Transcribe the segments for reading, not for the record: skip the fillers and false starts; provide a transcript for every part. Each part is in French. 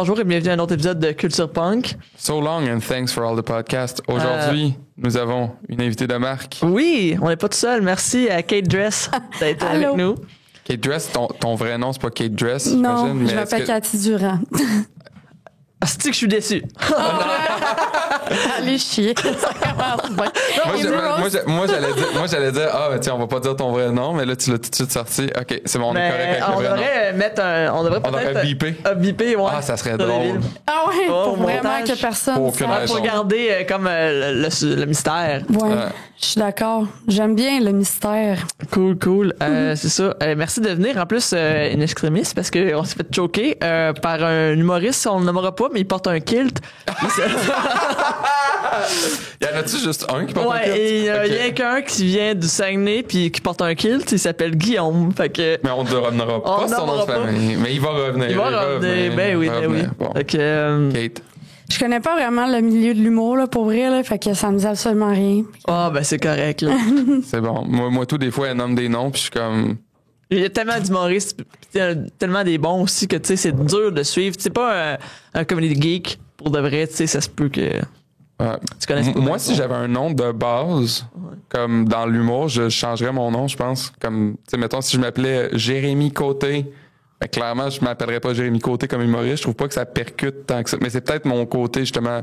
bonjour et bienvenue à un autre épisode de Culture Punk. So long and thanks for all the podcasts. Aujourd'hui, nous avons une invitée de marque. Oui, on n'est pas tout seul. Merci à Kate Dress d'être avec nous. Kate Dress, ton vrai nom, c'est pas Kate Dress, non, j'imagine? je m'appelle Cathy Durand. C'est que je suis déçu. Allez chier. Ça commence bien. Moi, j'allais dire, tiens, on va pas dire ton vrai nom, mais là, tu l'as tout de suite sorti. OK, c'est bon, on est correct avec le vrai nom. On devrait peut-être bipper. Ouais. Ah, ça serait drôle. Ah ouais, pour montage. vraiment que personne Aucune sache. raison. Pour garder comme le mystère. Ouais, je suis d'accord. J'aime bien le mystère. Cool. C'est ça. Merci de venir. En plus, in extremis, parce qu'on s'est fait choquer par un humoriste, on ne le nommera pas, mais il porte un kilt. Y en a-tu juste un qui porte un kilt? Ouais, et il y a Ok. rien qu'un qui vient du Saguenay puis qui porte un kilt, il s'appelle Guillaume. Fait que Mais on ne reviendra On pas ne son nom de nommera pas. famille. Mais il va revenir. il va revenir. Ben oui. Bon. Fait que, Kate. Je connais pas vraiment le milieu de l'humour, là, pour vrai, là, fait que ça me dit absolument rien. ben c'est correct, là. C'est bon. Moi, tout, des fois, elle nomme des noms, puis je suis comme... Il y a tellement d'humoristes, pis tellement des bons aussi que, tu sais, c'est dur de suivre. C'est pas un comedy geek, pour de vrai, tu sais, ça se peut que tu connaisses pas. Moi, si j'avais un nom de base, comme dans l'humour, je changerais mon nom, je pense. Comme, tu sais, mettons, si je m'appelais Jérémy Côté, ben, clairement, je m'appellerais pas Jérémy Côté comme humoriste. Je trouve pas que ça percute tant que ça. Mais c'est peut-être mon côté, justement.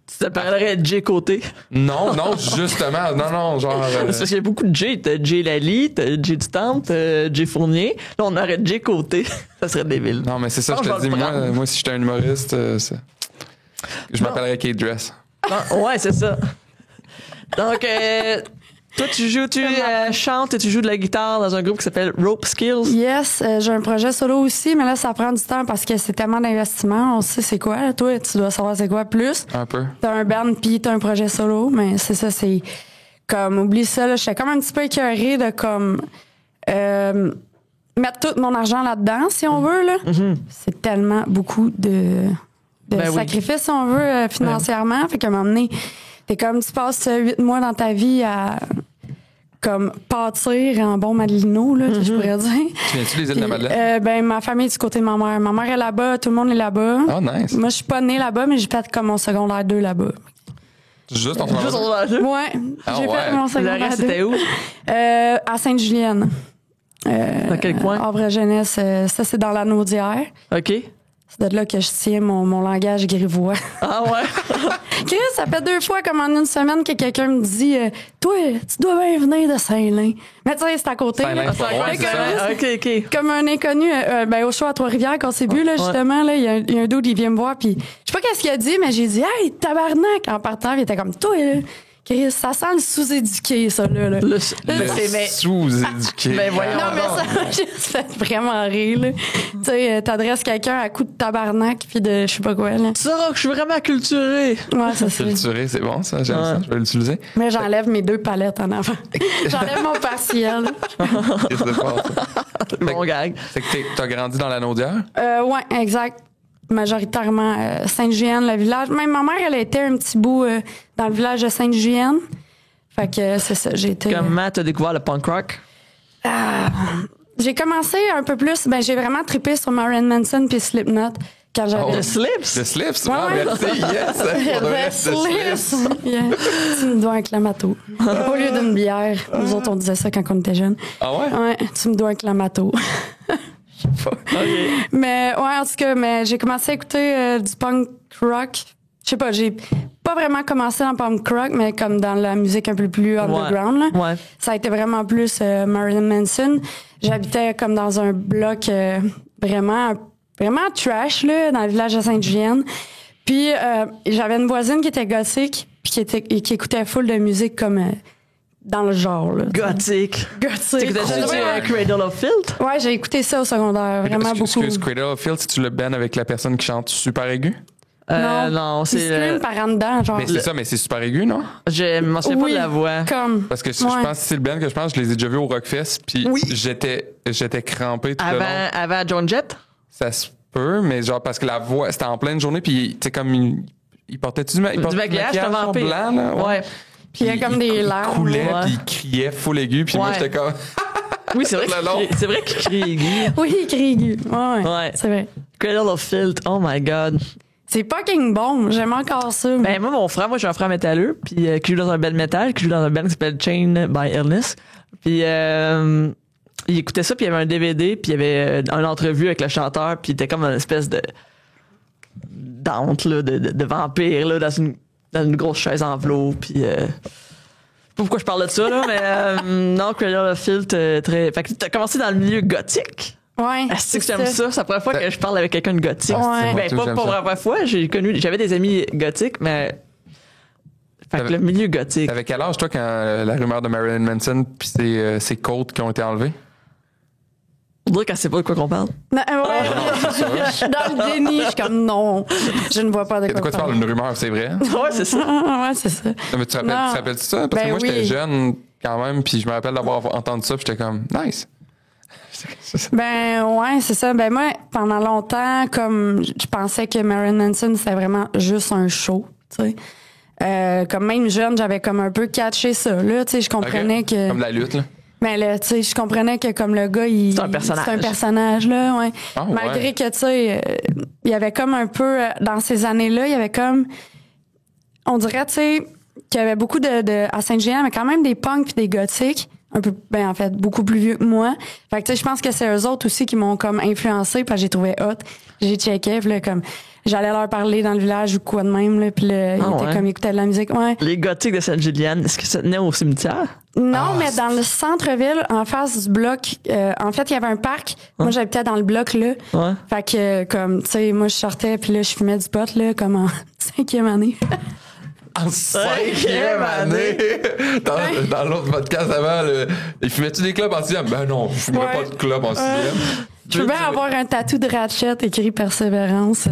Tu t'appellerais Jay Côté. Non, justement. Non, genre. C'est parce qu'il y a beaucoup de Jay. T'as Jay Lally, t'as Jay du Temple, t'as Jay Fournier. Là, on aurait Jay Côté. Ça serait débile. Non, mais c'est ça, Non, je je te vais dis. le prendre. Moi, si j'étais un humoriste, je m'appellerais Kate Dress. Non, ouais, c'est ça. Donc, toi, tu chantes et tu joues de la guitare dans un groupe qui s'appelle Rope Skills. Yes, j'ai un projet solo aussi, mais là, ça prend du temps parce que c'est tellement d'investissement. On sait c'est quoi. Là. Toi, tu dois savoir c'est quoi plus. Un peu. T'as un band puis t'as un projet solo, mais c'est ça, c'est comme, oublie ça, là, j'étais comme un petit peu écœurée de comme mettre tout mon argent là-dedans, si on veut, là. C'est tellement beaucoup de Ben oui. sacrifices, si on veut, financièrement. Fait qu'à un moment donné, t'es comme, tu passes 8 mois dans ta vie à comme pâtir en bon Madelino, là, que je pourrais dire. Tu viens-tu des îles de la Puis, Madeleine? ma famille est du côté de ma mère. Ma mère est là-bas, tout le monde est là-bas. Oh, nice. Moi, je suis pas née là-bas, mais j'ai fait comme mon secondaire 2 là-bas. Juste en Juste train on va là. Ouais, Ah j'ai ouais. fait mon Le secondaire reste, 2. c'était où? À Sainte-Julienne. Dans quel coin? Havre Jeunesse, ça c'est dans la Naudière. OK. C'est de là que je tiens mon langage grivois. Ah ouais? Chris, ça fait 2 fois comme en une semaine que quelqu'un me dit toi, tu dois bien venir de Saint-Lin. Mais tu sais, c'est à côté. Saint-Lin, là. c'est pas loin, Fait c'est que, ça. OK. comme un inconnu, au show à Trois-Rivières, quand c'est bu, là, justement, là, il y a un dude, il vient me voir, puis je sais pas qu'est-ce qu'il a dit, mais j'ai dit, hey, tabarnak, en partant, il était comme, toi, là, Chris, ça sent le sous-éduqué, ça, là. Le mais- sous-éduqué. Ben voyons. Non, mais ça m'a juste fait vraiment rire, là. Tu sais, t'adresses quelqu'un à coup de tabarnak, puis de je sais pas quoi, là. Tu sauras que je suis vraiment culturé. Ouais, ça c'est. Culturé, c'est bon, ça. J'aime ça. Je vais l'utiliser. Mais j'enlève mes 2 palettes en avant. J'enlève mon partiel. C'est fort, ça. Bon gag. C'est que t'as grandi dans la Naudière? Ouais, exact. Majoritairement Sainte-Julienne, le village. Même ma mère, elle était un petit bout dans le village de Sainte-Julienne. Fait que c'est ça, j'ai été... Comment t'as découvert le punk rock? J'ai commencé un peu plus... j'ai vraiment trippé sur Marilyn Manson puis Slipknot quand j'avais... Le Slips? Le Slips? Ouais, Ah, ouais. merci, yes! Pour de vrai, Le Slips. Yeah. Tu me dois un clamato. Au lieu d'une bière. Nous autres, on disait ça quand on était jeunes. Ah ouais? Ouais, tu me dois un clamato. Je sais pas. Mais ouais, en tout cas, j'ai commencé à écouter du punk rock. Je sais pas, j'ai pas vraiment commencé dans le punk rock, mais comme dans la musique un peu plus underground. Là. Ouais. Ça a été vraiment plus Marilyn Manson. J'habitais comme dans un bloc vraiment trash là, dans le village de Sainte-Julienne. Puis j'avais une voisine qui était gothique puis qui écoutait full de musique comme dans le genre. Là. Gothic. Gothique. T'as Cradle of Filth? Ouais, j'ai écouté ça au secondaire, vraiment beaucoup. Excuse, Cradle of Filth, si tu le bannes avec la personne qui chante super aigu? Non, Il c'est... scream par en dedans, genre. Mais c'est ça, mais c'est super aigu, non? Je m'en souviens pas Oui, de la voix. Comme. Parce que je Ouais. pense que c'est le band que je pense, je les ai déjà vus au Rockfest, puis j'étais crampé tout le long. Avant John Jett? Ça se peut, mais genre parce que la voix, c'était en pleine journée, puis tu sais, comme il portait du maquillage, c'était vampire. blanc, là? Ouais. Puis il y a comme des larmes. Il coulait, Ouais. puis il criait full aigu, puis moi Ouais. j'étais comme... Oui, c'est vrai Le long. c'est vrai qu'il crie aigu. Oui, il crie aigu. Ouais. Ouais. C'est vrai. Cradle of Filth, oh my god. C'est fucking bon, j'aime encore ça. Ben, moi, j'ai un frère métalleux, puis qui joue dans un band metal, qui joue dans un band qui s'appelle Chain by Illness. Puis, il écoutait ça, puis il y avait un DVD, puis il y avait une entrevue avec le chanteur, puis il était comme une espèce de d'ante, là, de vampire, là, dans une grosse chaise en velours, puis je sais pas pourquoi je parle de ça, là, mais non, Cradle of Filth, très... Fait que t'as commencé dans le milieu gothique. Ouais. Est-ce que j'aime ça? C'est la première fois que je parle avec quelqu'un de gothique. Ouais. Ben, pas la première fois, j'avais des amis gothiques, mais fait que le milieu gothique. T'avais quel âge, toi, quand la rumeur de Marilyn Manson puis ses côtes qui ont été enlevées? On dirait qu'elle sait pas de quoi qu'on parle. Non, je suis dans le déni, je suis comme non, je ne vois pas de De quoi tu parles? Une rumeur, c'est vrai? Ouais, c'est ça. Ouais, c'est ça. Mais tu te rappelles ça? Parce que moi, j'étais jeune quand même, puis je me rappelle d'avoir entendu ça, puis j'étais comme, nice. Ben ouais, c'est ça. Ben moi, pendant longtemps, comme je pensais que Marilyn Manson, c'était vraiment juste un show, tu sais. Comme même jeune, j'avais comme un peu catché ça, là, tu sais, je comprenais que... Comme la lutte, là? Ben là, tu sais, je comprenais que comme le gars, c'est un personnage. C'est un personnage, là, ouais. Oh, Malgré ouais. que, tu sais, il y avait comme un peu, dans ces années-là, il y avait comme... On dirait, tu sais, qu'il y avait beaucoup à Saint-Julien, mais quand même des punks puis des gothiques. Un peu, ben en fait, beaucoup plus vieux que moi. Fait que tu sais, je pense que c'est eux autres aussi qui m'ont comme influencé, parce que j'ai trouvé hot. J'ai checké, puis là, comme j'allais leur parler dans le village ou quoi de même, là, puis là, ils étaient comme ils écoutaient de la musique. Ouais. Les gothiques de Sainte-Julienne, est-ce que ça tenait au cimetière? Non, mais dans le centre-ville, en face du bloc, en fait, il y avait un parc. Moi, j'habitais dans le bloc là. Ouais. Fait que comme tu sais, moi je sortais puis là je fumais du pot là comme en 5e année. En 5e année! Dans l'autre podcast avant, il fumait-tu des clubs en 6e? Ben non, je fumerais pas de club en 6e. Je veux avoir un tatou de Ratchet écrit Persévérance.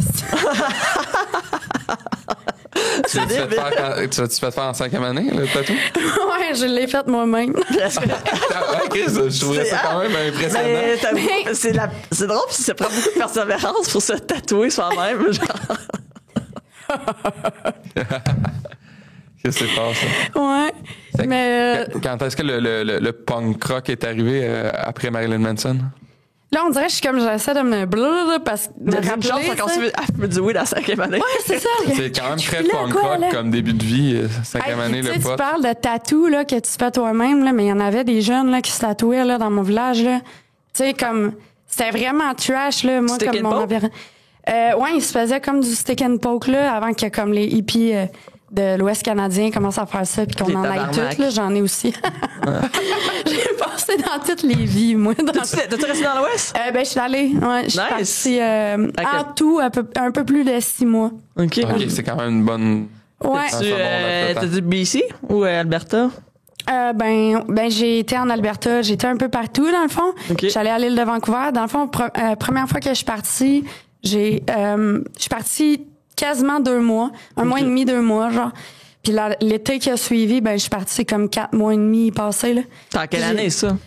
Tu l'as-tu fait faire en 5e année, le tatou? Ouais, je l'ai fait moi-même. Ouais, Chris, je trouvais ça quand même impressionnant. C'est drôle, parce que ça prend beaucoup de persévérance pour se tatouer soi-même. Genre. Qu'est-ce que c'est pas ça? Ouais. Mais Quand est-ce que le punk rock est arrivé après Marilyn Manson? là, on dirait que je suis comme j'essaie de me blablabla parce que me Deuxième chance, rappeler, encore ça. fumer du weed à la 5e année. Ouais, c'est ça. C'est quand même très Puis là, punk quoi, rock là? comme début de vie, 5e année, Tu sais, le tu pot. parles de tatou là, que tu fais toi-même, là, mais il y en avait des jeunes là, qui se tatouaient là, dans mon village. Là. Tu sais, comme c'était vraiment trash, là, moi, Stick comme and mon poke? environnement. Ouais, ils se faisaient comme du stick and poke là, avant que comme les hippies de l'Ouest canadien commencent à faire ça, puis qu'on Les en aille tabarnak. toutes. Là, j'en ai aussi. J'ai passé dans toutes les vies, moi. T'as-tu resté dans l'Ouest? Ben, je suis allée. Ouais, je suis Nice. partie en tout un peu plus de 6 mois. OK. Ok, c'est quand même une bonne. Ouais. T'as du BC ou Alberta? Ben, j'ai été en Alberta, j'ai été un peu partout dans le fond. Ok. Je suis allée à l'île de Vancouver. Dans le fond, première fois que je suis partie, je suis partie quasiment 2 mois, un mois et demi, 2 mois, genre. Puis l'été qui a suivi, ben je suis partie comme 4 mois et demi passés là. T'es en quelle année, ça?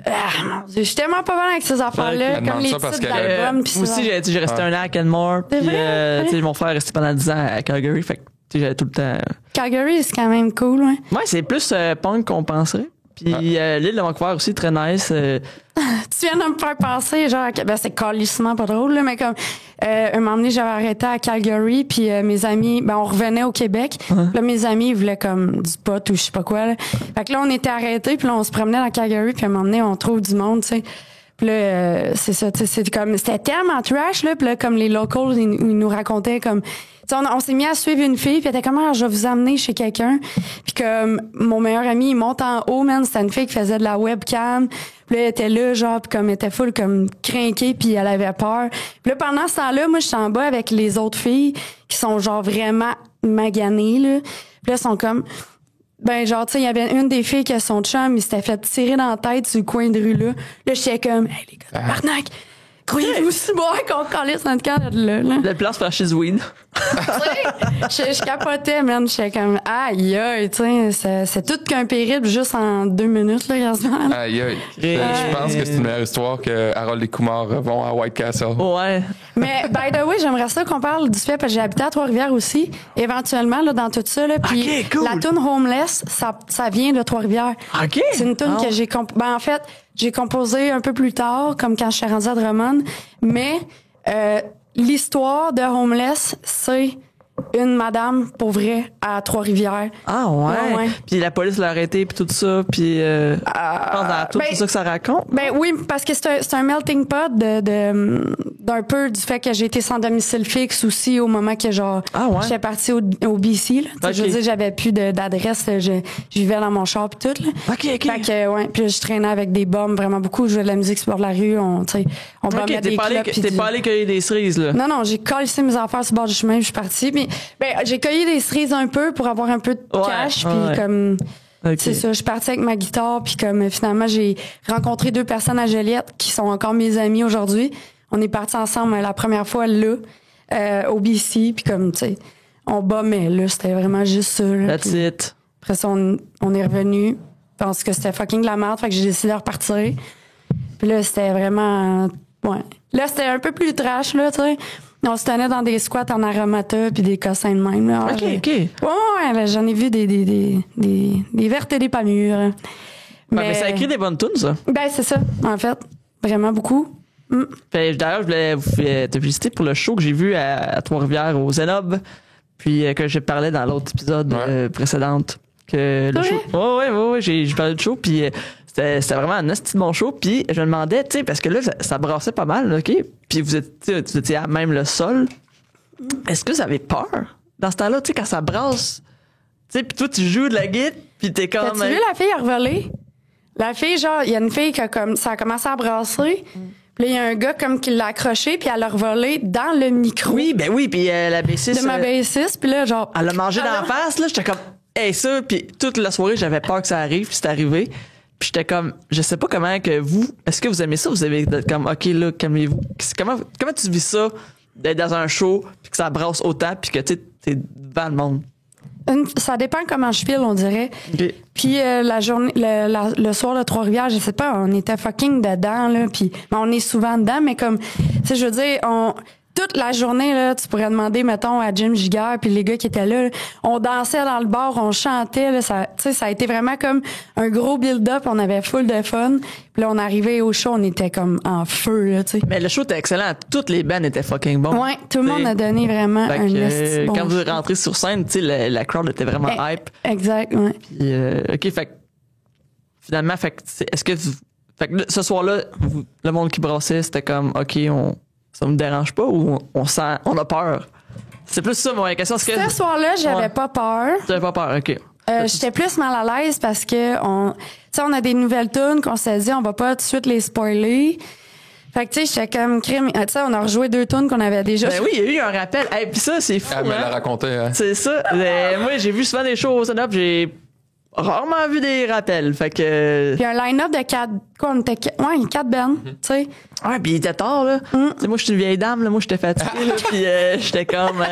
Ah, mon Dieu, je suis tellement pas bonne avec ces affaires-là, Ok. comme les Ça parce titres que- d'albums. puis Moi aussi, j'ai resté un an à Kenmore. C'est Puis, vrai? tu sais, mon frère est resté pendant 10 ans à Calgary. Fait que, tu sais, j'avais tout le temps. Calgary, c'est quand même cool, ouais. Ouais, c'est plus punk qu'on penserait. Puis l'île de Vancouver aussi, très nice. Tu viens de me faire penser, genre, ben c'est calissement pas drôle, là, mais comme, un moment donné, j'avais arrêté à Calgary, puis mes amis, ben on revenait au Québec. Là, mes amis, ils voulaient comme du pot ou je sais pas quoi, là. Fait que là, on était arrêtés, puis là, on se promenait dans Calgary, puis à un moment donné, on trouve du monde, tu sais. Puis là, c'est ça, tu sais, c'était tellement trash, là, puis là, comme les locals, ils nous racontaient comme... Tu sais, on s'est mis à suivre une fille, puis elle était comme, ah, je vais vous amener chez quelqu'un. Puis comme, mon meilleur ami, il monte en haut, man, c'était une fille qui faisait de la webcam. Puis là, elle était là, genre, puis comme, elle était full, comme, crinquée, puis elle avait peur. Puis là, pendant ce temps-là, moi, je suis en bas avec les autres filles qui sont, genre, vraiment maganées, là. Puis là, elles sont comme... Ben, genre, tu sais, il y avait une des filles qui a son chum, il s'était fait tirer dans la tête sur le coin de rue, là. Là, j'étais comme, hey, les gars, tabarnak! Croyez-vous aussi bon qu'on calisse notre camp de là, là? La place franchise weed. Tu sais, je capotais, man. J'étais comme, aïe, aïe, tu sais, c'est tout qu'un périple juste en 2 minutes, là, quasiment. là. Aïe, aïe. Je pense que c'est une meilleure histoire que Harold et Kumar vont à White Castle. Ouais. Mais, by the way, j'aimerais ça qu'on parle du fait, parce que j'ai habité à Trois-Rivières aussi, éventuellement, là, dans tout ça, là. Puis, Ok, cool. la tune Homeless, ça vient de Trois-Rivières. OK. C'est une tune que j'ai ben en fait, j'ai composé un peu plus tard, comme quand je suis rendue à Drummond, mais l'histoire de Homeless, c'est une madame, pour vrai, à Trois-Rivières. Ah ouais. Ouais. Puis la police l'a arrêté puis tout ça, puis je pense dans tout, c'est ça que ça raconte. Ben oui, parce que c'est un melting pot d'un peu du fait que j'ai été sans domicile fixe aussi au moment que genre j'étais partie au BC. Là. Je veux dire, j'avais plus d'adresse, je vivais dans mon char puis tout. Là. OK. Fait que ouais, puis je traînais avec des bombes vraiment beaucoup, je jouais de la musique sur le bord de la rue, on bombait des clubs. T'es pas allé cueillir des cerises là. Non, j'ai collé mes affaires sur le bord du chemin, puis je suis partie. Puis, j'ai cueilli des cerises un peu pour avoir un peu de cash, puis comme c'est ça, je suis partie avec ma guitare, puis comme finalement j'ai rencontré 2 personnes à Joliette qui sont encore mes amies aujourd'hui. On est partis ensemble la première fois là au BC, puis comme tu sais, on bombait là, c'était vraiment juste ça. Là, That's it. Après ça, on est revenu, parce que c'était fucking de la merde, fait que j'ai décidé de repartir. Puis là, c'était vraiment là, c'était un peu plus trash là, tu sais. On se tenait dans des squats en aromata puis des cossins de même. Là. OK. Ouais, j'en ai vu des vertes et des pas mûres. Mais ça écrit des bonnes tunes, ça. Ben, c'est ça, en fait. Vraiment beaucoup. D'ailleurs, je voulais vous te féliciter pour le show que j'ai vu à Trois-Rivières au Zenob, puis que je parlais dans l'autre épisode précédente. Que le show. Ouais, j'ai parlé de show, puis c'était vraiment un esti de bon show, puis je me demandais, tu sais, parce que là, ça brassait pas mal, OK? Puis vous étiez à même le sol. Est-ce que vous avez peur dans ce temps-là, tu sais, quand ça brasse? Tu sais, puis toi, tu joues de la guitare, puis t'es comme... T'as-tu vu la fille à revoler? La fille, genre, il y a une fille qui a comme... Ça a commencé à brasser, puis là, il y a un gars comme qui l'a accroché, puis elle a revolé dans le micro. Oui, puis la bassiste... De ma bassiste, puis là, genre... Elle a mangé dans la face, là, j'étais comme... Hey, ça, puis toute la soirée, j'avais peur que ça arrive, puis c'est arrivé. Puis j'étais comme, je sais pas comment que vous, est-ce que vous aimez ça? Vous avez comme, OK, là, calmez-vous. Comment tu vis ça, d'être dans un show, puis que ça brasse autant, puis que tu sais, t'es devant le monde? Ça dépend comment je file, on dirait. Okay. Puis la journée, le soir de Trois-Rivières, je sais pas, on était fucking dedans, là. Puis on est souvent dedans, mais comme, tu sais, je veux dire, toute la journée, là, tu pourrais demander, mettons, à Jim Giguère puis les gars qui étaient là, on dansait dans le bar, on chantait, là, ça a été vraiment comme un gros build-up, on avait full de fun. Puis là, on arrivait au show, on était comme en feu, là, tu sais. Mais le show était excellent, toutes les bands étaient fucking bons. Ouais, tout le monde a donné vraiment un bon quand vous show. rentrez sur scène, tu sais, la crowd était vraiment hype. Exact, ouais. Puis, OK, fait que, finalement, est-ce que fait que ce soir-là, le monde qui brassait, c'était comme, OK, ça me dérange pas ou on a peur? C'est plus ça, ma question. Ce soir-là, j'avais pas peur. J'avais pas peur, OK. J'étais plus mal à l'aise parce que on a des nouvelles tunes qu'on s'est dit, on va pas tout de suite les spoiler. Fait que, tu sais, j'étais comme crime. Tu sais, on a rejoué 2 tunes qu'on avait déjà. Ben oui, il y a eu un rappel. Hey, puis ça, c'est fou. Elle me l'a raconté, hein. C'est ça. Moi, j'ai vu souvent des shows au stand-up, j'ai rarement vu des rappels. Fait que. Puis un line-up de 4. Quoi, on était 4 bands, tu sais. Ouais, puis il était tard, là. Tu sais, moi, je suis une vieille dame, là. Moi, j'étais fatiguée, là. Puis j'étais comme.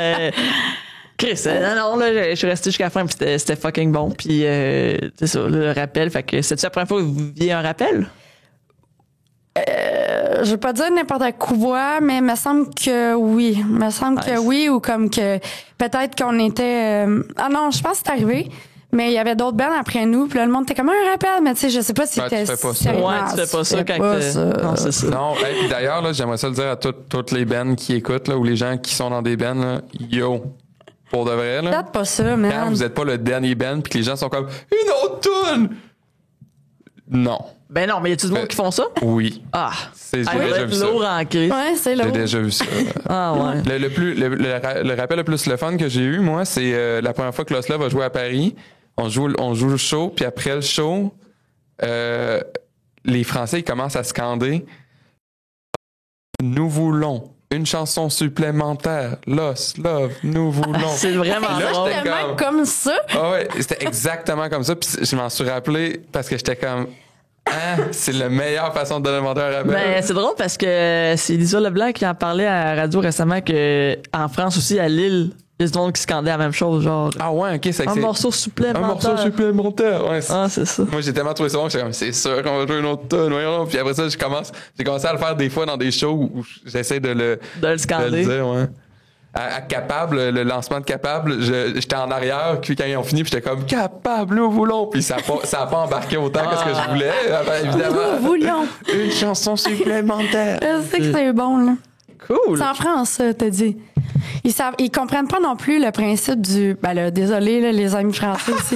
Chris, non, là, je suis resté jusqu'à la fin, puis c'était fucking bon. Puis c'est ça, le rappel. Fait que c'est-tu la première fois que vous viviez un rappel? Je veux pas dire n'importe quoi, mais il me semble que oui. Il me semble que oui, ou comme que peut-être qu'on était... Ah non, je pense que c'est arrivé. Mais il y avait d'autres bands après nous, puis là, le monde était comme un rappel, mais tu sais, je sais pas si c'était... tu fais pas ça. Ouais, tu fais pas ça quand non, c'est ça. Non, puis d'ailleurs, là, j'aimerais ça le dire à toutes les bands qui écoutent, là, ou les gens qui sont dans des bands, là, yo, pour de vrai, là. Peut-être pas ça, man. Quand vous êtes pas le dernier band, puis que les gens sont comme, une autre tune! Non. Ben non, mais y a-tu du monde qui font ça? Oui. Ah. J'ai déjà vu ça. Lourd en crise. Ouais, c'est lourd. J'ai déjà vu ça. Ah ouais. Le rappel le plus le fun que j'ai eu, moi, c'est la première fois que Lost Love a joué à Paris. On joue le show, puis après le show, les Français ils commencent à scander « Nous voulons une chanson supplémentaire, Lost Love, nous voulons. » C'est vraiment drôle. j'étais Tellement comme ça. Ah ouais, c'était exactement comme ça. Puis je m'en suis rappelé parce que j'étais comme c'est la meilleure façon de demander un rappel. Ben, c'est drôle parce que c'est Lisa Leblanc qui en parlait à la radio récemment que en France aussi, à Lille, il y a du monde qui scandait la même chose, genre. Ah ouais, ok, c'est un morceau supplémentaire. Un morceau supplémentaire, ouais. C'est ça. Moi, j'ai tellement trouvé ça bon que j'étais comme, c'est sûr qu'on va jouer une autre tonne, voyons. Puis après ça, j'ai commencé à le faire des fois dans des shows où j'essaie de le scander. De le dire, ouais. À Capable, le lancement de Capable, j'étais en arrière, puis quand ils ont fini, puis j'étais comme Capable, nous voulons, puis ça a pas embarqué autant que ce que je voulais, évidemment. Nous voulons. Une chanson supplémentaire. Je sais que c'est bon, là. Cool. C'est en France, ça, t'as dit. Ils comprennent pas non plus le principe du... Ben là, désolé, là, les amis français ici.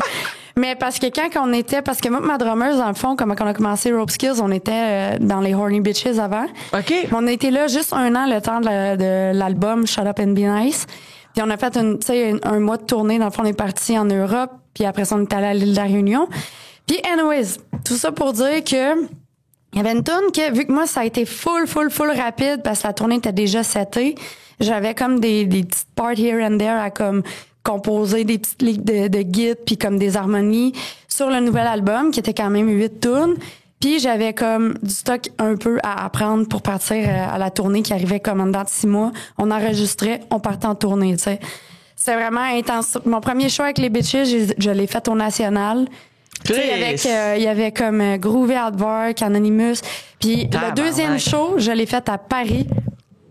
Mais parce que quand on était... Parce que moi, ma drummeuse, dans le fond, comme quand on a commencé Rope Skills, on était dans les Horny Bitches avant. OK. Mais on a été là juste 1 an, le temps de l'album Shut Up and Be Nice. Puis on a fait un mois de tournée. Dans le fond, on est parti en Europe. Puis après ça, on est allé à l'île de la Réunion. Puis anyways, tout ça pour dire que il y avait une tourne que, vu que moi, ça a été full rapide parce que la tournée était déjà setée, j'avais comme des petites parts here and there à comme composer des petites lignes de guide puis comme des harmonies sur le nouvel album qui était quand même 8 tunes. Puis j'avais comme du stock un peu à apprendre pour partir à la tournée qui arrivait comme en dedans de 6 mois. On enregistrait, on partait en tournée, tu sais. C'était vraiment intense. Mon premier show avec les Bitches, je l'ai fait au National. Tu sais, il y avait comme Groovy Outback, Anonymous. Puis le deuxième show, je l'ai fait à Paris,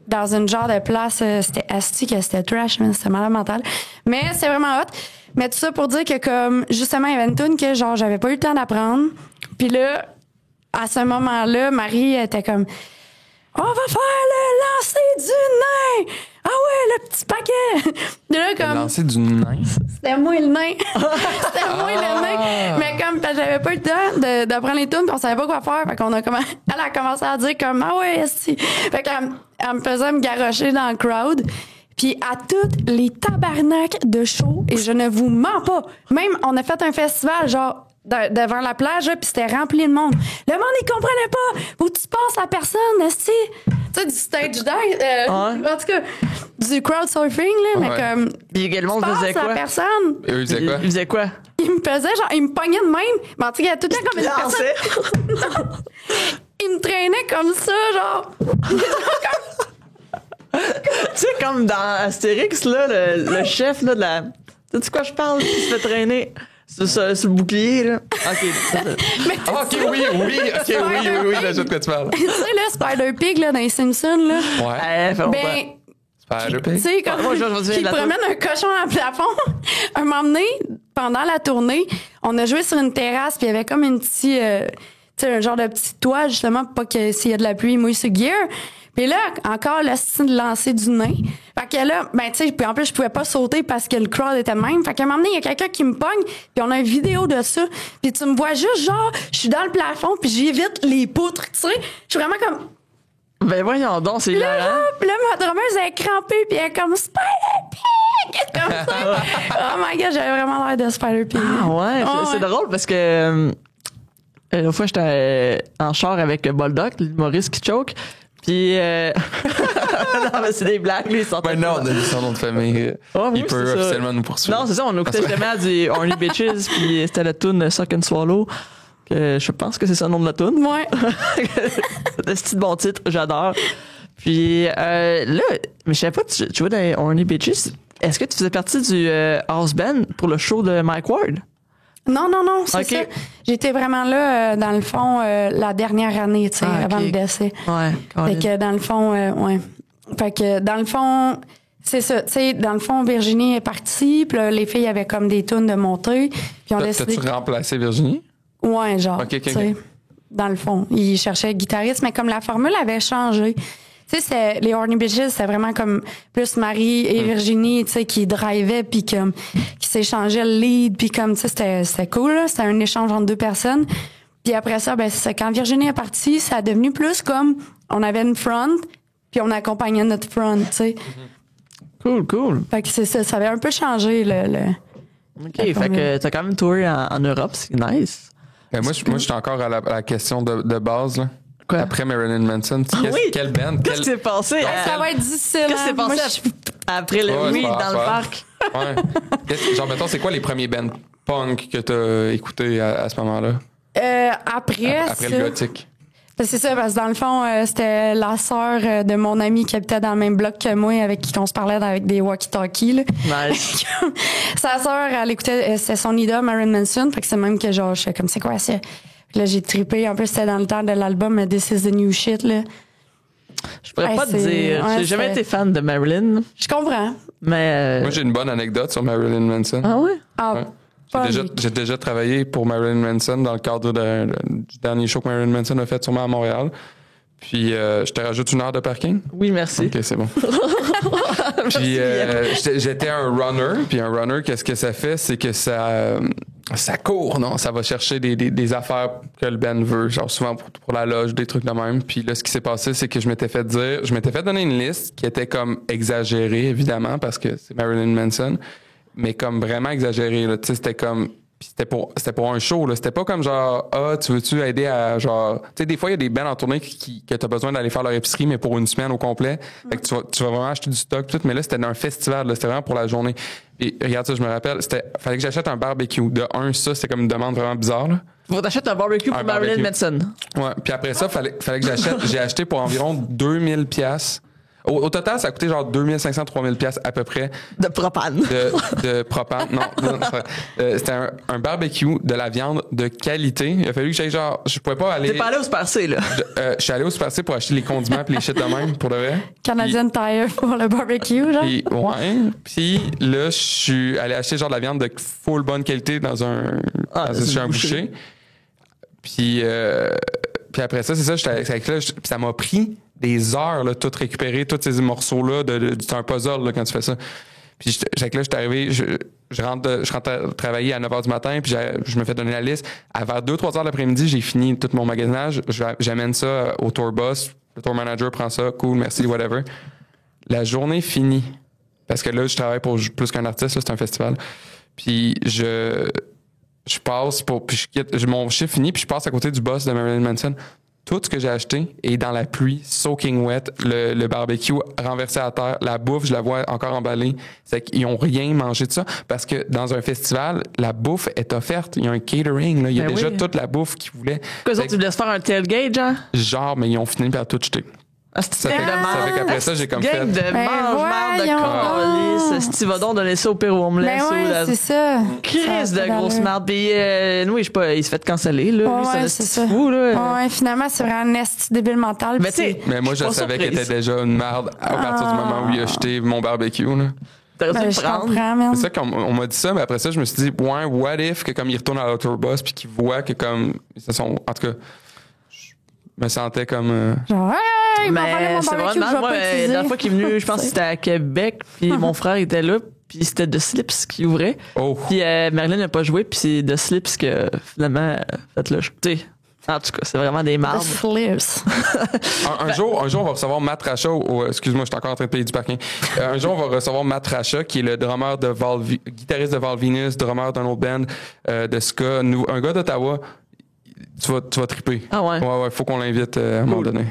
dans une genre de place, c'était astique, c'était trash, c'était malade mental. Mais c'est vraiment hot. Mais tout ça pour dire que comme, justement, il y avait une tune que genre, j'avais pas eu le temps d'apprendre. Puis là, à ce moment-là, Marie était comme, on va faire le lancer du nain! Ah ouais, le petit paquet! De là, comme. Le lancer du nain. C'était moi le nain. C'était moi le nain. Mais comme, parce que j'avais pas eu le temps d'apprendre les tunes, puis on savait pas quoi faire. Fait qu'on a elle a commencé à dire comme, ah ouais, esti. Fait qu'elle me faisait me garrocher dans le crowd. Puis à toutes les tabarnaks de show, et je ne vous mens pas. Même, on a fait un festival, genre, devant la plage, puis c'était rempli de monde. Le monde, il comprenait pas. Faut que tu passes à personne, esti. Tu sais, du stage dive, en tout cas, du crowdsurfing, là, mais comme. Puis le monde faisait quoi? À personne. Et eux, ils faisaient quoi? Il faisait quoi? Il me faisait, genre, il me pognait de même. Mais en tout cas, il y a tout le temps comme une personne. Il me traînait comme ça, genre. Tu sais, comme dans Astérix, là, le chef, là, de la. Tu sais quoi je parle? Il se fait traîner sur le bouclier, là. OK. Mais Ah, OK, oui, là, je sais de quoi tu parles. tu sais, là, Spider-Pig, là, dans les Simpsons, là. Ouais. Fait longtemps. Ben, Spider-Pig. tu sais, comme. Moi, je vais dire qui la promène un cochon dans le plafond. Un moment donné, pendant la tournée, on a joué sur une terrasse, puis il y avait comme une petite. Tu sais, un genre de petit toit, justement, pour pas que s'il y a de la pluie, il mouille sur le gear. Puis là, encore le style de lancer du nain. Fait que là, ben tu sais, puis en plus, je pouvais pas sauter parce que le crowd était de même. Fait qu'à un moment donné, il y a quelqu'un qui me pogne, puis on a une vidéo de ça. Puis tu me vois juste, genre, je suis dans le plafond, puis j'évite les poutres, tu sais. Je suis vraiment comme... Ben voyons donc, c'est Là, hilarant. genre, puis là, ma drummeuse, elle est crampée, puis elle est comme Spider-Pig! Comme ça. Oh my God, j'avais vraiment l'air de Spider-Pig. Ah ouais, c'est drôle parce que l'autre fois, j'étais en char avec Boldoc, l'humoriste qui choke. Puis, non, mais c'est des blagues, lui, ils sont Ben non, on a dit son nom de famille. Ah, oui, Il peut c'est ça. officiellement nous poursuivre. Non, c'est ça, on écoutait justement du Horny Bitches, puis c'était la tune Suck and Swallow. Que je pense que c'est ça le nom de la tune. Ouais. C'est un petit bon titre, j'adore. Puis là, mais je savais pas, tu jouais dans les Horny Bitches. Est-ce que tu faisais partie du house band pour le show de Mike Ward? Non, c'est Ok. ça. J'étais vraiment là, dans le fond, la dernière année, tu sais, avant le décès. Ouais, Fait que dans le fond, ouais. Fait que dans le fond, c'est ça. Tu sais, dans le fond, Virginie est partie, puis là, les filles avaient comme des tunes de montée, puis on décidé. T'as-tu remplacé Virginie? Ouais, genre. Ok. Tu sais, dans le fond, ils cherchaient un guitariste, mais comme la formule avait changé. Tu sais, les Horny Bitches, c'était vraiment comme plus Marie et Virginie, tu sais, qui drivaient puis qui s'échangeaient le lead, puis comme, tu sais, c'était cool, là. C'était un échange entre deux personnes. Puis après ça, ben, c'est quand Virginie est partie, ça a devenu plus comme, on avait une front, puis on accompagnait notre front, tu sais. Cool. Fait que c'est ça, ça avait un peu changé, le OK, fait que t'as quand même touré en Europe, c'est nice. Ben, moi, je suis encore à la question de base, là. Quoi? Après Marilyn Manson, quelle band? Qu'est-ce qui s'est passé? Ça va être difficile. Qu'est-ce qui s'est hein. passé Moi, après le Ouais, weed c'est pas dans le grave. parc? Ouais. Genre, mettons, c'est quoi les premiers bands punk que t'as écoutés à ce moment-là? après Après ça, le gothique. c'est ça, parce que dans le fond, c'était la sœur de mon ami qui habitait dans le même bloc que moi, avec qui on se parlait avec des walkie-talkies. Là. Nice. Sa sœur, elle écoutait, c'était son idole, Marilyn Manson, fait que c'est même que genre, je fais comme, c'est quoi ça? Puis là, j'ai trippé. En plus, c'était dans le temps de l'album This is the New Shit, là. Je pourrais Ouais, pas te c'est- dire. ouais, J'ai jamais c'est- été fan de Marilyn, Je comprends. mais. Moi, j'ai une bonne anecdote sur Marilyn Manson. Ah ouais? Ah, Ouais. pas J'ai déjà travaillé pour Marilyn Manson dans le cadre du dernier show que Marilyn Manson a fait sûrement à Montréal. Puis je te rajoute 1 heure de parking? Oui, merci. OK, c'est bon. Puis j'étais un runner. Puis un runner, qu'est-ce que ça fait? C'est que ça court, non? Ça va chercher des affaires que le Ben veut, genre souvent pour la loge, des trucs de même. Puis là, ce qui s'est passé, c'est que je m'étais fait donner une liste qui était comme exagérée, évidemment, parce que c'est Marilyn Manson, mais comme vraiment exagérée, là. Tu sais, c'était comme... Puis c'était pour un show, là. C'était pas comme genre, tu veux-tu aider à genre. Tu sais, des fois, il y a des bands en tournée que t'as besoin d'aller faire leur épicerie, mais pour une semaine au complet. Fait que tu vas vraiment acheter du stock, tout. Mais là, c'était dans un festival, là. C'était vraiment pour la journée. Et regarde ça, je me rappelle. Fallait que j'achète un barbecue. De un, ça, c'était comme une demande vraiment bizarre, là. Faut t'acheter un barbecue pour Marilyn Manson. Ouais. Puis après ça, fallait que j'achète. J'ai acheté pour environ 2000$. Au total, ça a coûté genre 2500-3000$ à peu près. De propane. De propane. Non, c'était un barbecue, de la viande de qualité. Il a fallu que j'aille genre... Je pouvais pas aller... T'es pas allé au Super C, là? Je suis allé au Super C pour acheter les condiments pis les shit de même, pour de vrai. Canadian Tire pour le barbecue, genre. Puis là, je suis allé acheter genre de la viande de full bonne qualité dans un boucher. Puis après ça, c'est ça, j'étais avec là, puis ça m'a pris des heures, là, tout récupérer, tous ces morceaux-là. C'est un puzzle, là, quand tu fais ça. Puis j'étais arrivé, je rentre travailler à 9h du matin, puis je me fais donner la liste. À vers 2-3 heures l'après-midi, j'ai fini tout mon magasinage. J'amène ça au tour boss. Le tour manager prend ça. Cool, merci, whatever. La journée finie. Parce que là, je travaille pour plus qu'un artiste, là, c'est un festival. Puis je passe puis je quitte, mon chiffre fini, puis je passe à côté du boss de Marilyn Manson. Tout ce que j'ai acheté est dans la pluie, soaking wet, le barbecue renversé à terre, la bouffe, je la vois encore emballée. C'est qu'ils ont rien mangé de ça parce que dans un festival, la bouffe est offerte. Il y a un catering, là. Il y a déjà toute la bouffe qu'ils voulaient. Qu'eux autres, tu voulais se faire un tailgate, genre? Genre, mais ils ont fini par tout jeter. Ça fait qu'après ça, j'ai comme fait... Gang de mange-marde de calice. Si tu vas donc donner ça au Père Homeless. C'est ça. Crise de grosse marde. Puis, oui, je sais pas, il se fait canceller, là. C'est ça. Fou, là. Ouais, finalement, c'est vraiment un esti débile mental. Mais moi, je savais qu'elle était déjà une marde à partir du moment où il a jeté mon barbecue, là. T'aurais dû le prendre. C'est ça qu'on m'a dit ça, mais après ça, je me suis dit, ouais, what if que comme il retourne à l'autobus puis qu'il voit que comme ils se sont... En tout cas, je me sentais comme... Genre, hey, mais c'est vraiment moi, la dernière fois qu'il est venu, je pense que c'était à Québec, puis mon frère était là, puis c'était The Slips qui ouvrait. Oh. Puis Marilyn n'a pas joué, puis c'est The Slips que finalement fait le jeter. En tout cas, c'est vraiment des mardes. The Slips. un jour, on va recevoir Matt Racha. Excuse-moi, je suis encore en train de payer du parking. Un jour, on va recevoir Matt Racha, qui est le drummer guitariste de Val Venus, drummer d'un autre band de ska. Un gars d'Ottawa. Tu vas triper. Ah ouais? Ouais, faut qu'on l'invite à un moment donné.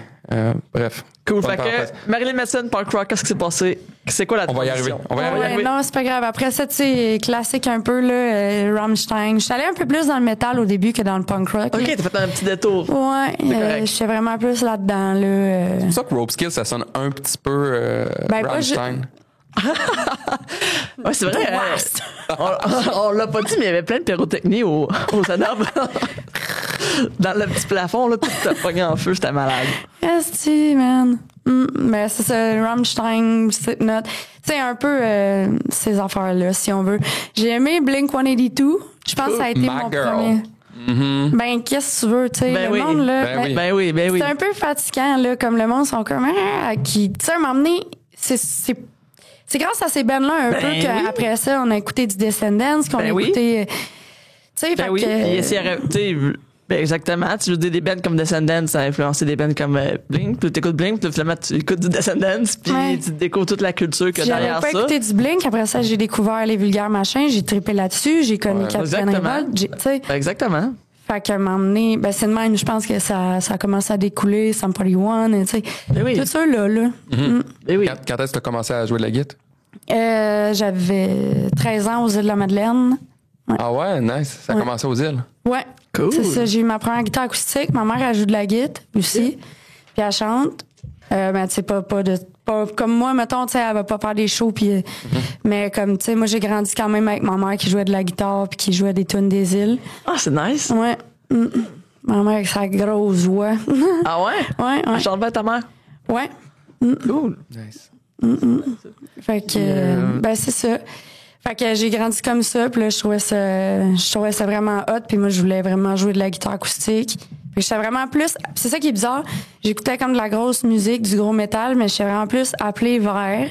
Bref. Cool. Fait que Marilyn Manson, punk rock, qu'est-ce qui s'est passé? C'est quoi la transition? On va y arriver. Non, c'est pas grave. Après ça, tu sais, classique un peu, là, Rammstein. Je suis allée un peu plus dans le métal au début que dans le punk rock. OK, t'as fait un petit détour. Ouais, j'étais vraiment plus là-dedans, là. C'est pour ça que Ropeskill, ça sonne un petit peu Rammstein. Ouais, c'est vrai. On l'a pas dit, mais il y avait plein de pyrotechnie aux Anobs. Dans le petit plafond, là, tout a pogné en feu, j'étais malade. Esti, man. Mais c'est ça, Rammstein, Slipknot. Tu sais, un peu ces affaires-là, si on veut. J'ai aimé Blink-182. Je pense que ça a été mon premier. Mm-hmm. Ben, qu'est-ce que tu veux, tu sais, le monde, là. Ben oui. C'est un peu fatigant, là, comme le monde sont comme, qui, tu sais, m'a emmené, c'est grâce à ces bands-là un peu qu'après ça, on a écouté du Descendants, qu'on a écouté, tu sais, fait que... exactement. Tu veux dire des bands comme Descendants, ça a influencé des bands comme Blink. Puis t'écoutes Blink, puis finalement tu écoutes du Descendants, puis tu découvres toute la culture que derrière ça. J'avais pas écouté du Blink. Après ça, j'ai découvert les vulgaires machins. J'ai trippé là-dessus. J'ai connu Captain Revolt. Exactement. Fait qu'à m'emmener, c'est de même, je pense que ça a commencé à découler, Sum 41, tu sais. Tout ça, là. Mm-hmm. Quand est-ce que tu as commencé à jouer de la guitare? J'avais 13 ans aux îles de la Madeleine. Ouais. Ah ouais, nice. Ça a commencé aux îles. Ouais. Cool. C'est ça. J'ai eu ma première guitare acoustique. Ma mère, elle joue de la guitare aussi. Puis elle chante. Mais tu sais, pas comme moi, mettons, tu sais, elle va pas faire des shows. Puis, mais comme, tu sais, moi, j'ai grandi quand même avec ma mère qui jouait de la guitare puis qui jouait des tunes des îles. Ah, c'est nice. Ouais. Ma mère avec sa grosse voix. Ah ouais? Ouais. Elle chante bien ta mère? Ouais. Cool. Nice. Fait que, c'est ça. Fait que j'ai grandi comme ça, puis là, je trouvais ça vraiment hot, puis moi, je voulais vraiment jouer de la guitare acoustique. Fait que j'étais vraiment plus... C'est ça qui est bizarre. J'écoutais comme de la grosse musique, du gros métal, mais j'étais vraiment plus appelée vers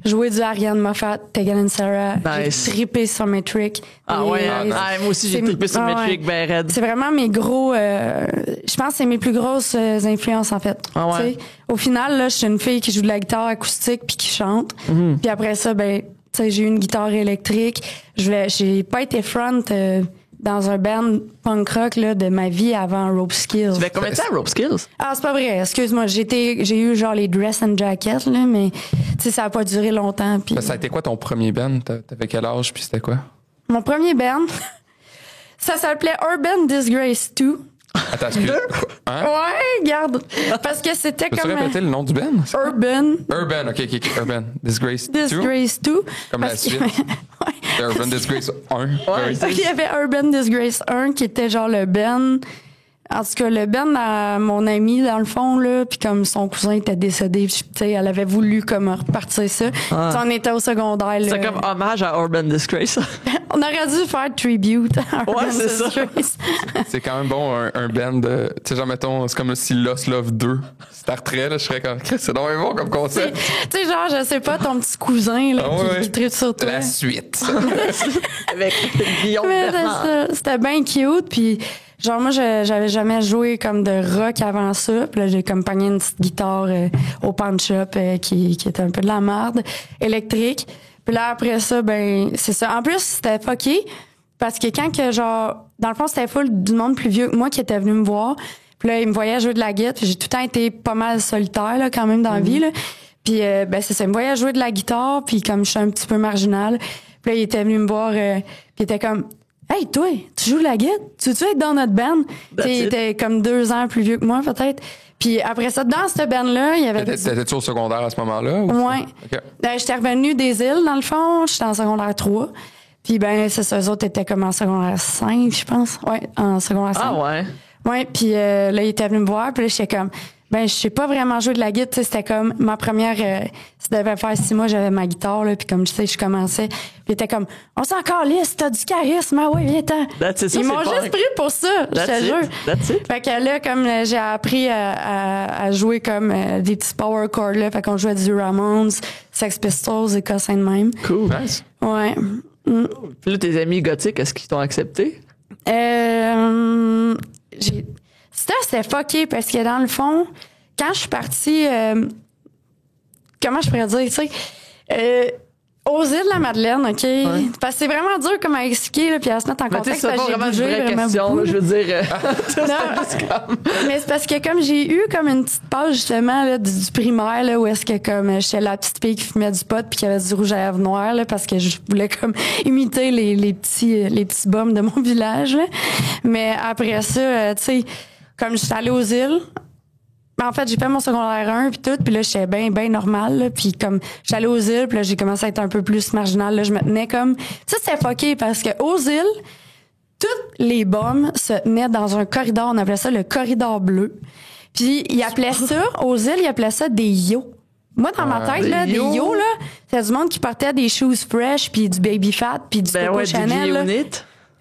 jouer du Ariane Moffat, Tegan and Sara. Nice. J'ai trippé sur Metric. Ah ouais, Les- moi aussi j'ai trippé sur Metric, ben raide. C'est vraiment mes gros... je pense que c'est mes plus grosses influences, en fait. Ah ouais? Tu sais, au final, là, je suis une fille qui joue de la guitare acoustique puis qui chante. Puis après ça, ben, tu sais, j'ai eu une guitare électrique. J'ai pas été front dans un band punk rock là, de ma vie avant Rope Skills. Tu fais combien de temps Rope Skills? Ah, c'est pas vrai. Excuse-moi. J'ai eu genre les dress and jacket, là, mais tu sais, ça a pas duré longtemps. Puis Ça a été quoi ton premier band? T'avais quel âge puis c'était quoi? mon premier band, ça s'appelait Urban Disgrace 2. Attends, excuse. Hein? Ouais, garde. Parce que c'était Peux-tu comme répéter le nom du band? Urban Urban, ok. Urban. Disgrace 2? Disgrace 2. Comme la Parce que- suite. Ouais. Urban Disgrace 1. Ouais, Il y avait Urban Disgrace 1 qui était genre le band. En tout cas, le band à mon ami, dans le fond, là, puis comme son cousin était décédé, puis, tu sais, elle avait voulu comme repartir ça. Ah. Tu sais, on était au secondaire. C'est là. comme hommage à Urban Disgrace. On aurait dû faire tribute à Urban Ouais, c'est ça. Disgrace. C'est quand même bon, un band de. Tu sais, genre, mettons, c'est comme si Lost Love 2 starterait, là, je serais comme, c'est donc bon comme concept. Tu sais, genre, je sais pas, ton petit cousin, là, Ah ouais. qui tripe sur toi. La suite. Avec Guillaume Mais Bernard. c'était bien cute, puis genre moi j'avais jamais joué comme de rock avant ça, puis là j'ai comme pogné une petite guitare au pawn shop qui était un peu de la merde électrique. Puis là après ça ben c'est ça. En plus c'était fucké parce que quand que genre dans le fond c'était full du monde plus vieux que moi qui était venu me voir. Puis là ils me voyaient jouer de la guitare, puis j'ai tout le temps été pas mal solitaire là quand même dans la vie là. Puis ben c'est ça, ils me voyaient jouer de la guitare, puis comme je suis un petit peu marginale, puis là il était venu me voir puis il était comme hey, toi, tu joues de la guitare? Tu veux être dans notre band? Il était comme 2 ans plus vieux que moi, peut-être. Puis après ça, dans cette band-là, il y avait... T'étais-tu au secondaire à ce moment-là? Ouais. OK. J'étais revenue des îles, dans le fond. J'étais en secondaire 3. Puis ben, c'est ça, eux autres étaient comme en secondaire 5, je pense. Ouais, en secondaire 5. Ah ouais. Ouais, puis là, il était venu me voir. Puis là, j'étais comme... Ben, je sais pas vraiment jouer de la guitare. Tu sais, c'était comme ma première... ça devait faire 6 mois, j'avais ma guitare, là. Puis comme, tu sais, je commençais. Puis il était comme, on s'en calisse, t'as du charisme. Ah ouais, viens-t'en. That's it, ça, Ils m'ont c'est pas- juste pris pour ça, je That's te it. jure. That's it. Fait que là, comme j'ai appris à jouer comme des petits power chords, là. Fait qu'on jouait du Ramones, Sex Pistols et cossins de même. Cool. Nice. Ouais. Puis là, tes amis gothiques, est-ce qu'ils t'ont accepté? C'était fucké parce que dans le fond, quand je suis partie, comment je pourrais dire, tu sais, aux îles de la Madeleine, OK? Parce que c'est vraiment dur comme à expliquer, là, puis à se mettre en Mais tu sais, contexte c'est pas parce que j'ai vraiment une bougé vraie vraiment question, beaucoup. là, je veux dire. Non, mais c'est parce que comme j'ai eu comme une petite page justement là, du primaire là, où est-ce que comme j'étais la petite fille qui fumait du pot puis qui avait du rouge à lèvres noir là, parce que je voulais comme imiter les petits bums de mon village là. Mais après ça, tu sais, comme j'étais allée aux îles, en fait, j'ai fait mon secondaire 1 puis tout, puis là j'étais bien normal là, puis comme j'étais allée aux îles, puis là j'ai commencé à être un peu plus marginale là, je me tenais comme ça c'est fucké parce que aux îles toutes les bombes se tenaient dans un corridor, on appelait ça le corridor bleu. Puis ils appelaient ça aux îles, ils appelaient ça des yo. Moi dans ma tête là, des yo là, c'était du monde qui portait des shoes fresh puis du baby fat puis du Ben Coco ouais, du Chanel là. unit.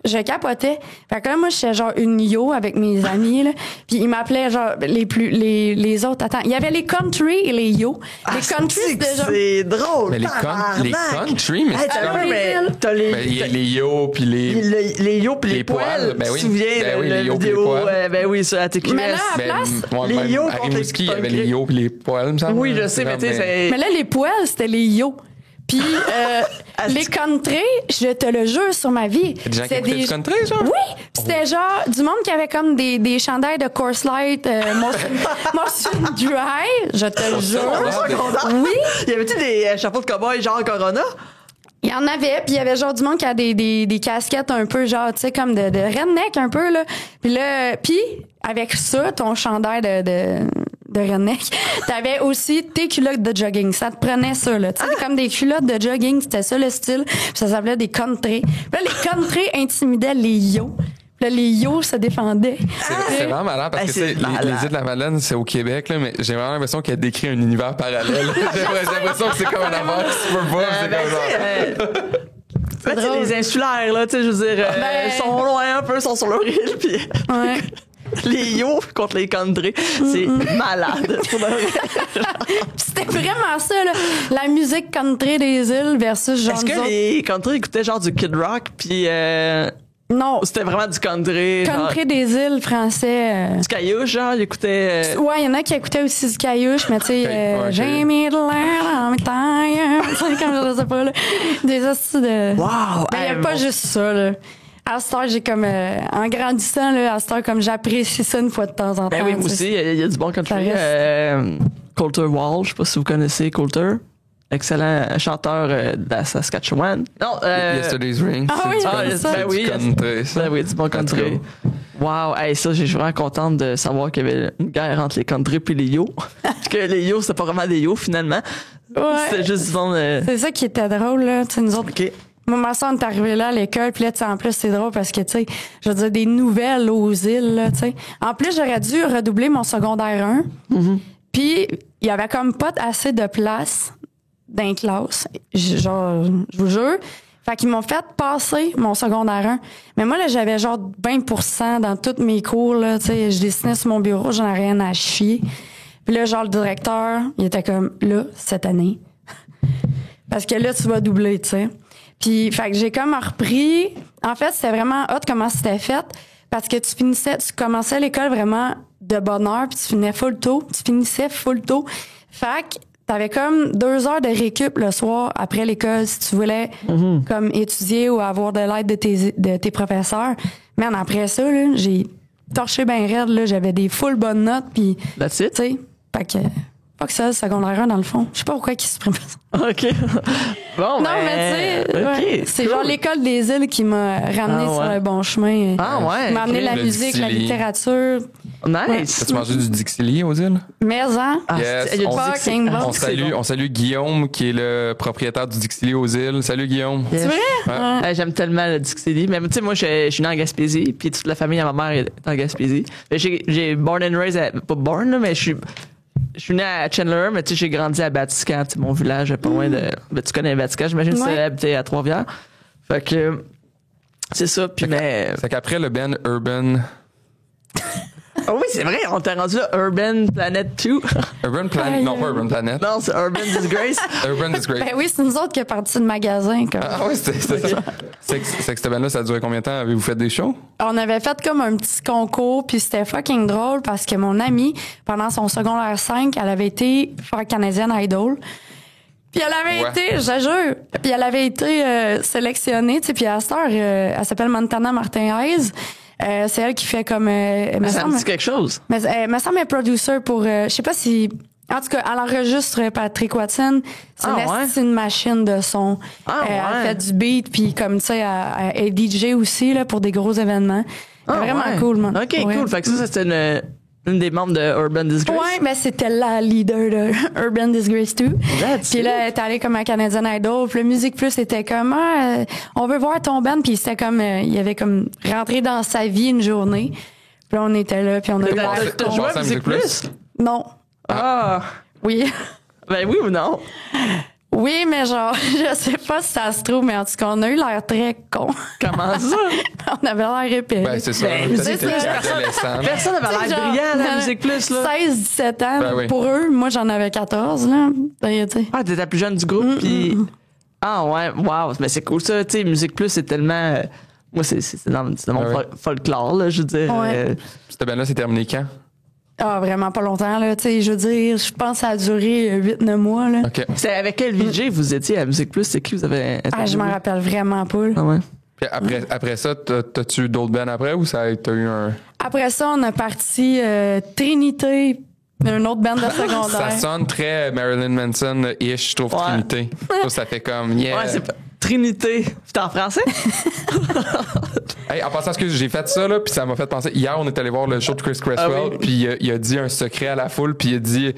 Je capotais. Fait que là, moi, j'étais genre une yo avec mes amis, là. Puis ils m'appelaient genre les autres. Attends, il y avait les country et les yo. Les country, c'était genre... C'est drôle. Mais les country, mais Hey, c'est t'as comme. vu, mais t'as les. Ben, il y a les yo puis les. Les yo pis les les poils. poils, ben Tu oui. te souviens, Ben oui, la les yo pis les vidéo, poils. ben oui, sur la TQS. Mais là, à Ben, place, moi, les même yo à contre Rimouski, il y les avait les yo puis les poils, me semble. Oui, je sais, mais tu sais, c'est. Mais là, les poils, c'était les yo. Puis les country, je te le jure sur ma vie. Des gens qui écoutaient du country, genre? Oui, puis c'était genre du monde qui avait comme des chandails de Coors Light, Motion Dry, je te le jure. Oui, Y avait-tu des chapeaux de cow-boy genre Corona? il y en avait, puis il y avait genre du monde qui a des casquettes un peu genre, tu sais, comme de redneck un peu, là. Puis là, avec ça, ton chandail de redneck, t'avais aussi tes culottes de jogging. Ça te prenait ça, là. Tu sais, comme des culottes de jogging, c'était ça le style. Puis ça s'appelait des country. Puis là, les country intimidaient les yo. Puis là, les yo se défendaient. C'est vraiment malin parce Hey, que c'est c'est les îles de la Madeleine, c'est au Québec, là, mais j'ai vraiment l'impression qu'elle décrit un univers parallèle. J'ai l'impression que c'est comme un affaire que tu peux pas. C'est comme genre. Ben, les insulaires, là, tu sais, je veux dire, ils sont loin un peu, ils sont sur leur île, puis. Ouais. les yo contre les country. C'est malade. Pour de vrai. Puis c'était vraiment ça, là. La musique country des îles versus genre Est-ce que nous autres. les country écoutaient genre du Kid Rock puis Non, c'était vraiment du country? country des îles français. Du caillouche, genre, ils écoutaient. Ouais, il y en a qui écoutaient aussi du caillouche, mais tu sais, Ok. j'ai mis de l'air dans mes tailles. Tu sais, comme je sais pas, là. Des hosties de. Wow! Ben, il y a Hey, pas bon. juste ça, là. À cette heure, j'ai comme, en grandissant, là, à cette heure, comme j'apprécie ça une fois de temps en temps. Ben oui, moi tu aussi, sais. il y a du bon country. Ça reste. Coulter Wall, je sais pas si vous connaissez Coulter. Excellent chanteur de la Saskatchewan. Non, Yesterday's Ring. Ah oui, c'est c'est ça. Ben oui, du country, ça. Ben oui, du bon country. Wow, hey, ça, j'ai vraiment contente de savoir qu'il y avait une guerre entre les country puis les yo. Parce que les yo, c'était pas vraiment des yo, finalement. Ouais. C'était juste du monde. C'est ça qui était drôle, là. Tu sais, nous autres. OK. Moi, ma soeur, on est arrivée là à l'école, puis là, tu sais, en plus, c'est drôle parce que, tu sais, je veux dire, des nouvelles aux îles, là, tu sais. En plus, j'aurais dû redoubler mon secondaire 1. Puis, il y avait comme pas assez de place dans les classes. Genre, je vous jure. Fait qu'ils m'ont fait passer mon secondaire 1. Mais moi, là, j'avais genre 20% dans tous mes cours, là, tu sais. Je dessinais sur mon bureau, j'en ai rien à chier. Puis là, genre, le directeur, il était comme, là, cette année. Parce que là, tu vas doubler, tu sais. Puis, fait que j'ai comme repris. En fait, c'était vraiment hot comment c'était fait. Parce que tu commençais l'école vraiment de bonne heure, puis tu finissais full tôt. Fait que t'avais comme 2 heures de récup le soir après l'école si tu voulais comme étudier ou avoir de l'aide de tes professeurs. Mais après ça, là, j'ai torché ben raide, là. J'avais des full bonnes notes, puis, That's tu it? sais, fait que, pas que ça, le secondaire 1, dans le fond. Je sais pas pourquoi ils suppriment ça. OK. Bon, Non, mais tu sais, ouais, c'est cool. genre l'école des îles qui m'a ramené Ah, sur ouais. le bon chemin. Ah ouais. Qui m'a amené ok. la Le musique, la Dixili. littérature. Nice. As-tu mangé du Dixili aux îles? Mais, hein? Ah, Yes, il y a du on- fucking bon. On salue Guillaume, qui est le propriétaire du Dixili aux îles. Salut Guillaume. Yes. C'est vrai? Ouais. Ouais. J'aime tellement le Dixili. Mais tu sais, moi, je suis né en Gaspésie, puis toute la famille à ma mère est en Gaspésie. Mais j'ai born and raised pas born, là, mais je suis né à Chandler, mais tu sais, j'ai grandi à Batiscan, tu sais, mon village, pas loin de. Ben, tu connais Batiscan, j'imagine que tu Ouais. habitais à Trois-Rivières. Fait que. C'est ça, puis mais. C'est qu'après le band Urban Ah oui, c'est vrai, on t'a rendu là, Urban Planet 2. Urban Planet, Aïe, non aïe. pas Urban Planet. Non, c'est Urban Disgrace. Urban Disgrace. Ben oui, c'est nous autres qui est parti de magasin. Comme. Ah oui, c'était ça. C'est que cette band-là, ça a duré combien de temps? Avez-vous fait des shows? On avait fait comme un petit concours, puis c'était fucking drôle parce que mon amie, pendant son secondaire 5, elle avait été faire Canadian Idol. Puis elle avait Ouais. été, je te jure, puis elle avait été sélectionnée, tu sais, puis à cette heure, elle s'appelle Montana Martin-Hayes. C'est elle qui fait comme... me Ça me semble- dit quelque chose. mais elle me semble être producer pour... je sais pas si... En tout cas, elle enregistre Patrick Watson. C'est Ah, ouais? c'est une machine de son. Ah, Elle ouais. fait du beat, puis comme tu sais, elle est DJ aussi là, pour des gros événements. Ah, Vraiment ouais. cool, man. OK, Ouais. cool. Fait que ça, c'était une des membres de Urban Disgrace. Ouais, mais c'était la leader de Urban Disgrace 2. That's Puis là, it. elle est allée comme à Canadian Idol. Puis le Musique Plus était comme, on veut voir ton band. Puis c'était comme, il avait comme rentré dans sa vie une journée. Puis là, on était là, puis on a T'as- l'air t'as con. joué Ouais, à ça me Musique dit plus. Plus? Non. Ah! Oui. Ben oui ou non? Oui, mais genre, je sais pas si ça se trouve, mais en tout cas, on a eu l'air très con. Comment ça? On avait l'air épais. Ben, c'est ça. Ben, Peut-être c'est que t'étais ça. adolescent. Personne n'avait Tu sais, l'air genre, brillant à la Musique Plus, là. 16-17 ans, Ben oui. pour eux. Moi, j'en avais 14, là. Ben, tu sais. Ah, t'étais la plus jeune du groupe, puis... Ah ouais, wow, mais c'est cool ça, tu sais, Musique Plus, c'est tellement... moi, c'est dans mon Ah ouais. folklore, là, je veux dire. Ouais. Cette band-là, c'est terminé quand? Ah, vraiment pas longtemps, là. Tu sais, je veux dire, je pense que ça a duré 8-9 mois, là. OK. C'est avec quel VJ vous étiez à Musique Plus? C'est qui vous avez Ah, je m'en interviewé? rappelle vraiment pas, là. Ah ouais. Puis après ça, t'as-tu eu d'autres bands après ou t'as eu un. Après ça, on a parti Trinité, une autre bande de Ça secondaire. sonne très Marilyn Manson-ish, je trouve, Ouais. Trinité. Je trouve que ça fait comme. Yeah. Ouais, c'est pas... Trinité. C'est en français? Hey, en passant, excuse, j'ai fait ça, là, puis ça m'a fait penser. Hier, on est allé voir le show de Chris Cresswell, Ah oui. puis il a dit un secret à la foule, puis il a dit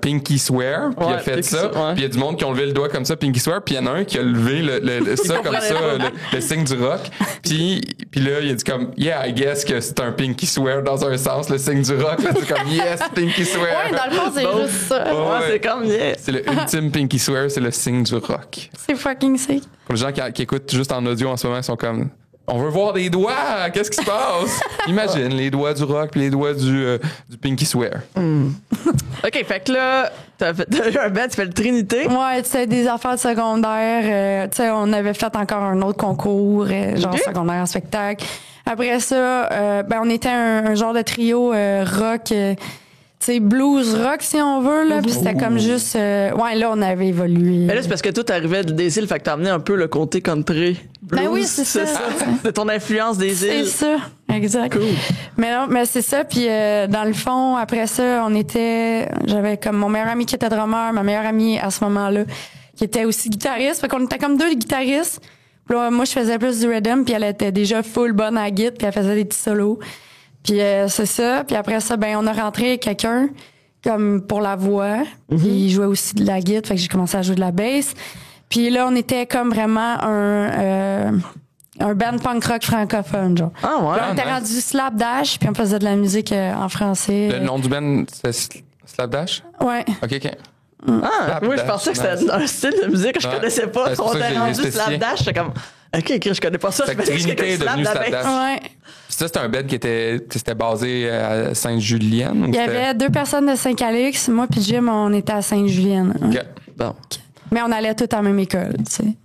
Pinky Swear, puis il a Ouais, fait Pinky ça, Swear, ouais. puis il y a du monde qui ont levé le doigt comme ça, Pinky Swear, puis il y en a un qui a levé ça comme comprenait ça, pas. le signe du rock, puis là, il a dit comme Yeah, I guess que c'est un Pinky Swear dans un sens, le signe du rock, là, c'est comme Yes, Pinky Swear. Ouais, dans le fond, c'est Bon. juste ça. Ouais, Ouais, ouais. c'est comme... yeah. C'est le ultime Pinky Swear, c'est le signe du rock. C'est fucking sick. Pour les gens qui écoutent juste en audio en ce moment, ils sont comme On veut voir des doigts. Qu'est-ce qui se passe? Imagine les doigts du rock puis les doigts du Pinky Swear. OK, fait que là, t'as eu un band, tu fais le Trinité. Ouais, tu sais, des affaires de secondaire. Tu sais, on avait fait encore un autre concours, genre secondaire en spectacle. Après ça, on était un genre de trio rock, tu sais, blues rock, si on veut, là. Puis c'était comme juste... ouais, là, on avait évolué. Mais là, c'est parce que toi, t'arrivais des îles, fait que t'as amené un peu le côté country. Blues, Ben oui, c'est ça. C'est ton influence des îles. C'est ça, exact. Cool. Mais non, mais c'est ça. Puis dans le fond, après ça, j'avais comme mon meilleur ami qui était drummer, ma meilleure amie à ce moment-là, qui était aussi guitariste. Fait qu'on était comme deux guitaristes. Puis là, moi, je faisais plus du rhythm, puis elle était déjà full bonne à la guitare, puis elle faisait des petits solos. Puis c'est ça. Puis après ça, on a rentré quelqu'un comme pour la voix. Puis il jouait aussi de la guitare, fait que j'ai commencé à jouer de la bass. Puis là, on était comme vraiment un band punk rock francophone, genre. Ah ouais? Puis on était rendu slapdash, puis on faisait de la musique en français. Le nom du band, c'est Slapdash? Ouais. OK. Ah, moi, je pensais que c'était un style de musique que je connaissais pas. C'est pour On ça que était j'ai rendu spécifié. slapdash, j'étais comme... OK, je connais pas ça. Fait Je que pensais Trinité est c'était devenu slap de la Slapdash. Ouais. Puis ça, c'était un band qui c'était basé à Sainte-Julienne? Il y avait 2 personnes de Saint-Calix. Moi puis Jim, on était à Sainte-Julienne. OK. Bon. Mais on allait tous à la même école, tu sais.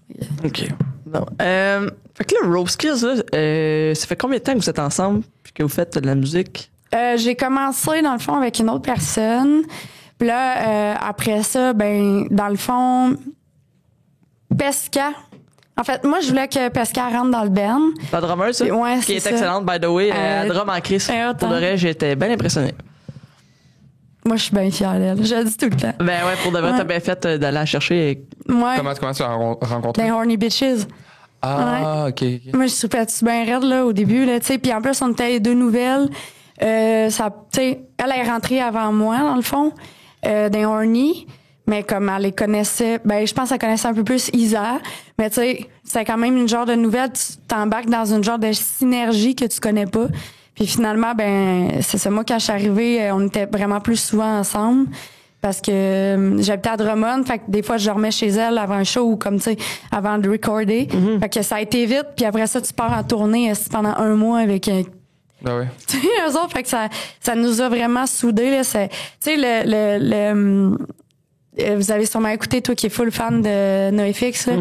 OK. Bon. Fait que là, Rose Kills, là, ça fait combien de temps que vous êtes ensemble puis que vous faites de la musique? J'ai commencé, dans le fond, avec une autre personne. Puis là, après ça, dans le fond, Pesca. En fait, moi, je voulais que Pesca rentre dans le band. La drummer, ça? Ouais, qui est c'est ça. excellente, by the way. Elle drum en crise. Pour de vrai, j'étais bien impressionné. Moi, je suis bien fière d'elle. Je le dis tout le temps. Ben ouais, pour de vrai, Ouais. t'as bien fait d'aller la chercher. Ouais. Comment tu as rencontré? Dans Horny Bitches. Ah, OK. Moi, je suis bien raide, là, au début, là, tu sais. Puis en plus, on était les 2 nouvelles. Tu sais, elle est rentrée avant moi, dans le fond, dans Horny. Mais comme elle les connaissait, je pense qu'elle connaissait un peu plus Isa. Mais tu sais, c'est quand même une genre de nouvelle. Tu t'embarques dans une genre de synergie que tu connais pas. Puis finalement, c'est ça. Moi, quand je suis arrivée, on était vraiment plus souvent ensemble. Parce que j'habitais à Drummond, fait que des fois je dormais chez elle avant un show ou comme tu sais avant de recorder. Fait que ça a été vite, puis après ça tu pars en tournée pendant 1 mois avec Ah ouais. tu sais eux autres, fait que ça nous a vraiment soudés là, c'est tu sais vous avez sûrement écouté, toi qui es full fan de NoFX, là,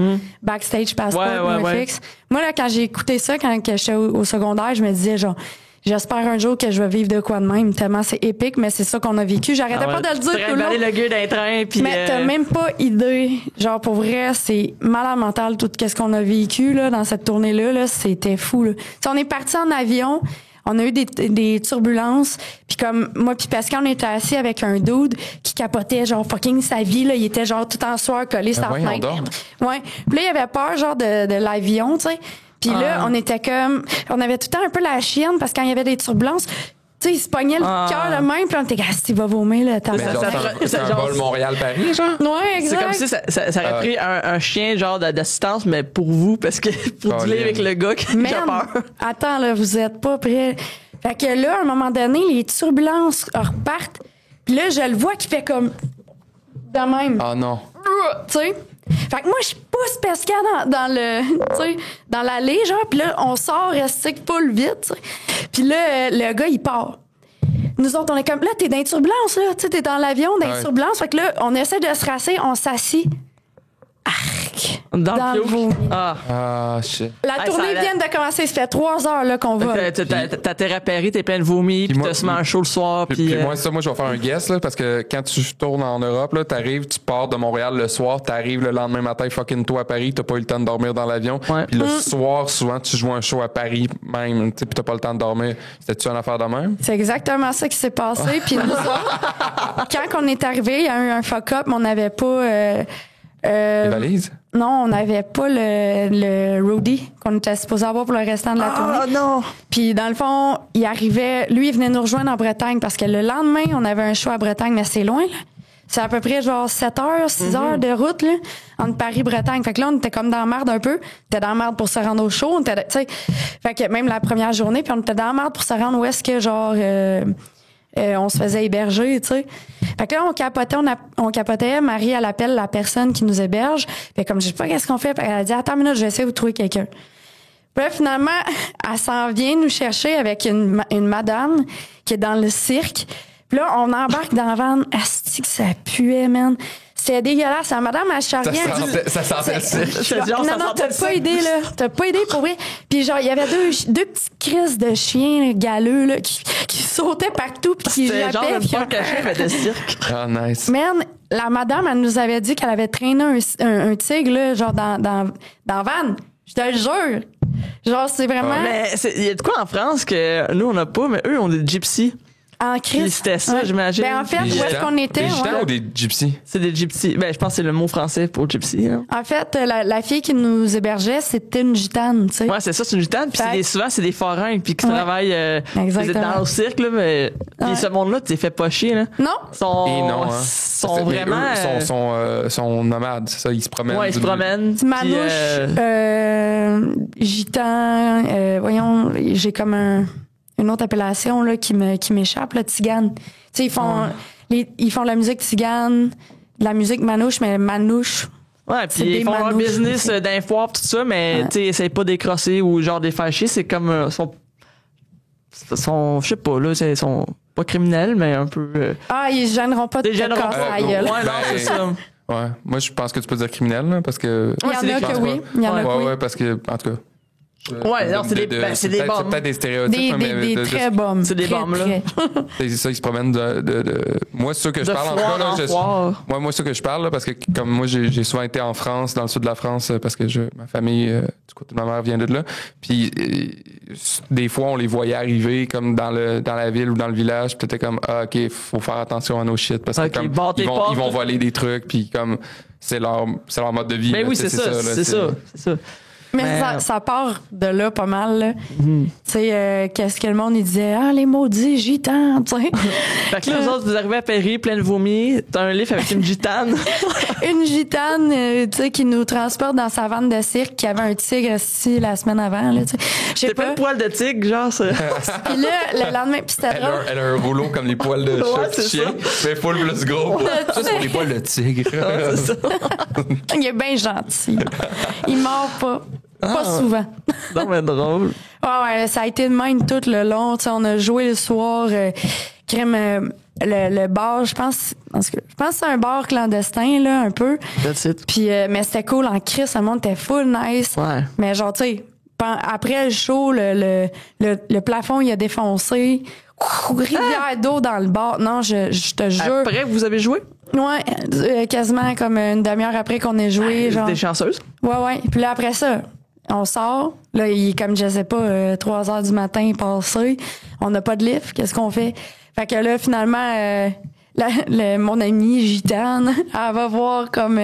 Backstage Passport, NoFX. Moi, là, quand j'ai écouté ça, quand j'étais au secondaire, je me disais, genre, j'espère un jour que je vais vivre de quoi de même, tellement c'est épique, mais c'est ça qu'on a vécu. J'arrêtais pas de le dire tout le long. le gueux d'un train, puis... Mais t'as même pas idée. Genre, pour vrai, c'est malade mental tout ce qu'on a vécu, là, dans cette tournée-là, là, c'était fou, là. T'sais, on est parti en avion. On a eu des turbulences, puis comme moi puis Pascal, on était assis avec un dude qui capotait genre fucking sa vie là, il était genre tout en sueur collé sur la fenêtre. Ouais. Puis là il avait peur genre de l'avion, tu sais. Puis là on était comme on avait tout le temps un peu la chienne parce que quand il y avait des turbulences, tu sais, il se pognait le cœur de même, puis on était il va vomir là, C'est un vol Montréal-Paris, genre? Ouais, exact. C'est comme si ça aurait pris un chien genre d'assistance, mais pour vous, parce que pour dealer avec le gars qui a peur. Attends, là, vous êtes pas prêts. Fait que là, à un moment donné, les turbulences repartent, puis là, je le vois qui fait comme de même. Ah non. Tu sais? Fait que moi, je pousse Pesca dans l'allée, genre, puis là, on sort, reste full vite, tu sais. Puis là, le gars, il part. Nous autres, on est comme, là, t'es dans les turbulences, là, tu sais, t'es dans l'avion, dans les turbulences. Fait que là, on essaie de se rasser, on s'assit. Arc! Dans le vomi. Ah, shit. La tournée vient de commencer, ça fait 3 heures là, qu'on va. Ta thérapie, t'es plein de vomi, puis t'as souvent un show le soir. Puis moi, je vais faire un guess, là, parce que quand tu tournes en Europe, là, t'arrives, tu pars de Montréal le soir, t'arrives le lendemain matin, fucking toi à Paris, t'as pas eu le temps de dormir dans l'avion. Ouais. Puis le soir, souvent, tu joues un show à Paris même, tu sais, puis t'as pas le temps de dormir. C'était-tu une affaire de même? C'est exactement ça qui s'est passé. Puis nous autres, quand on est arrivé, il y a eu un fuck-up, mais on n'avait pas. Les valises? Non, on n'avait pas le roadie qu'on était supposé avoir pour le restant de la tournée. Ah non! Puis dans le fond, il arrivait, lui, il venait nous rejoindre en Bretagne parce que le lendemain, on avait un show à Bretagne, mais c'est loin, là. C'est à peu près genre 7 heures, 6 heures de route, là, entre Paris et Bretagne. Fait que là, on était comme dans la merde un peu. On était dans la merde pour se rendre au show. On était, tu sais, fait que même la première journée, puis on était dans la merde pour se rendre où est-ce que genre on se faisait héberger, tu sais. Fait que là, on capotait. Marie, elle appelle la personne qui nous héberge. Fait comme, je sais pas qu'est-ce qu'on fait. Elle a dit, attends une minute, je vais essayer de vous trouver quelqu'un. Puis là, finalement, elle s'en vient nous chercher avec une madame qui est dans le cirque. Puis là, on embarque dans la van. Asti que ça puait, man. C'était dégueulasse. La madame, elle charriait. Ça sentait le cirque. Non, t'as pas idée, là. T'as pas idée, pour vrai. Puis genre, il y avait deux petites crises de chiens là, galeux, là, qui sautaient partout puis qui C'était genre jappaient. même pas caché, mais de cirque. Ah, nice. Man, la madame, elle nous avait dit qu'elle avait traîné un tigre, là, genre dans la van. Je te le jure. Genre, c'est vraiment Mais il y a de quoi en France que nous, on n'a pas, mais eux, ont des gypsies. en Puis crise. c'était ça, j'imagine. Ben, en fait, Des où est-ce gitans? qu'on était? Des gitans ouais. ou des gypsies? C'est des gypsies. Ben, je pense que c'est le mot français pour gypsy. Hein. En fait, la fille qui nous hébergeait, c'était une gitane, tu sais. Ouais, c'est ça, c'est une gitane. Puis Fait- souvent, c'est des forains puis qui Ouais. travaillent Exactement. dans le cirque. Là, mais puis Ouais. ce monde-là, tu les fais pas chier. Là. Non? Sont, Et non, hein. sont Mais vraiment... eux sont nomades, c'est ça, ils se promènent. ouais, ils se promènent. Petit puis, manouche, gitan, voyons, j'ai comme une autre appellation là, qui m'échappe, là, tzigane. Tu sais, ils font de la musique tzigane, de la musique manouche, mais manouche. Ouais, C'est puis des ils font leur manouches business aussi. d'un foire pis tout ça, mais Ouais. tu sais, essayent pas d'écrosser ou genre des faire chier. C'est comme... sont je sais pas, là, ils sont pas criminels, mais un peu... Ah, ils se gêneront pas de Des te gêneront casser pas. la gueule. Ouais, non, Ben, c'est ça. Ouais. Moi, je pense que tu peux dire criminel, là, parce que. Il y en c'est a des que clans, oui. Il y en a que oui. Ouais, parce que, en tout cas. Ouais, non, c'est des bombes. C'est peut-être des stéréotypes, Des, hein, des, mais des très bombes. c'est des Très, bombes, là. très. c'est ça, ils se promènent Moi, c'est ça que je De parle en tout foire cas, là. en foire. Moi, c'est ça que je parle, là, parce que comme moi, j'ai souvent été en France, dans le sud de la France, parce que ma famille, du côté de ma mère, vient de là. Puis, des fois, on les voyait arriver comme dans la ville ou dans le village, puis t'étais comme, ah, OK, faut faire attention à nos shit, parce que Ok, comme, barre tes portes. ils vont voler des trucs, puis comme, c'est leur mode de vie. Ben là, oui, tu sais, c'est ça, là, c'est ça. Mais Mais- ça part de là pas mal. Là. Tu sais, qu'est-ce que le monde il disait? Ah, les maudits gitans, tu sais. Fait que là, vous autres, vous arrivez à Paris, plein de vomi, t'as un livre avec une gitane. Une gitane, tu sais, qui nous transporte dans sa vanne de cirque, qui avait un tigre assis la semaine avant, là, tu sais. Je sais C'est pas pas. le poil de tigre, genre, ça. Puis là, le lendemain, puis c'était drôle. Elle a un rouleau comme les poils de Ouais, chat, c'est chien, mais full plus gros. Ça, c'est pour les poils de tigre. C'est ça. Il est bien gentil. Il mord pas. Pas souvent. Non, mais drôle. Ouais, ça a été de même tout le long. Tu sais, on a joué le soir. Crème, le bar, je pense que c'est un bar clandestin, là, un peu. That's it. Puis, mais c'était cool en crise, le monde était full nice. Ouais. Mais genre, tu sais, après le show, le plafond, il a défoncé. Rivière d'eau dans le bar. Non, je te jure. Après, vous avez joué? Ouais, quasiment comme une demi-heure après qu'on ait joué. Genre. Des chanceuses? Ouais. Puis là, après ça, on sort. Là, il est comme, je sais pas, 3 heures du matin passé. On n'a pas de lift. Qu'est-ce qu'on fait? Fait que là, finalement, mon amie gitane, elle va voir comme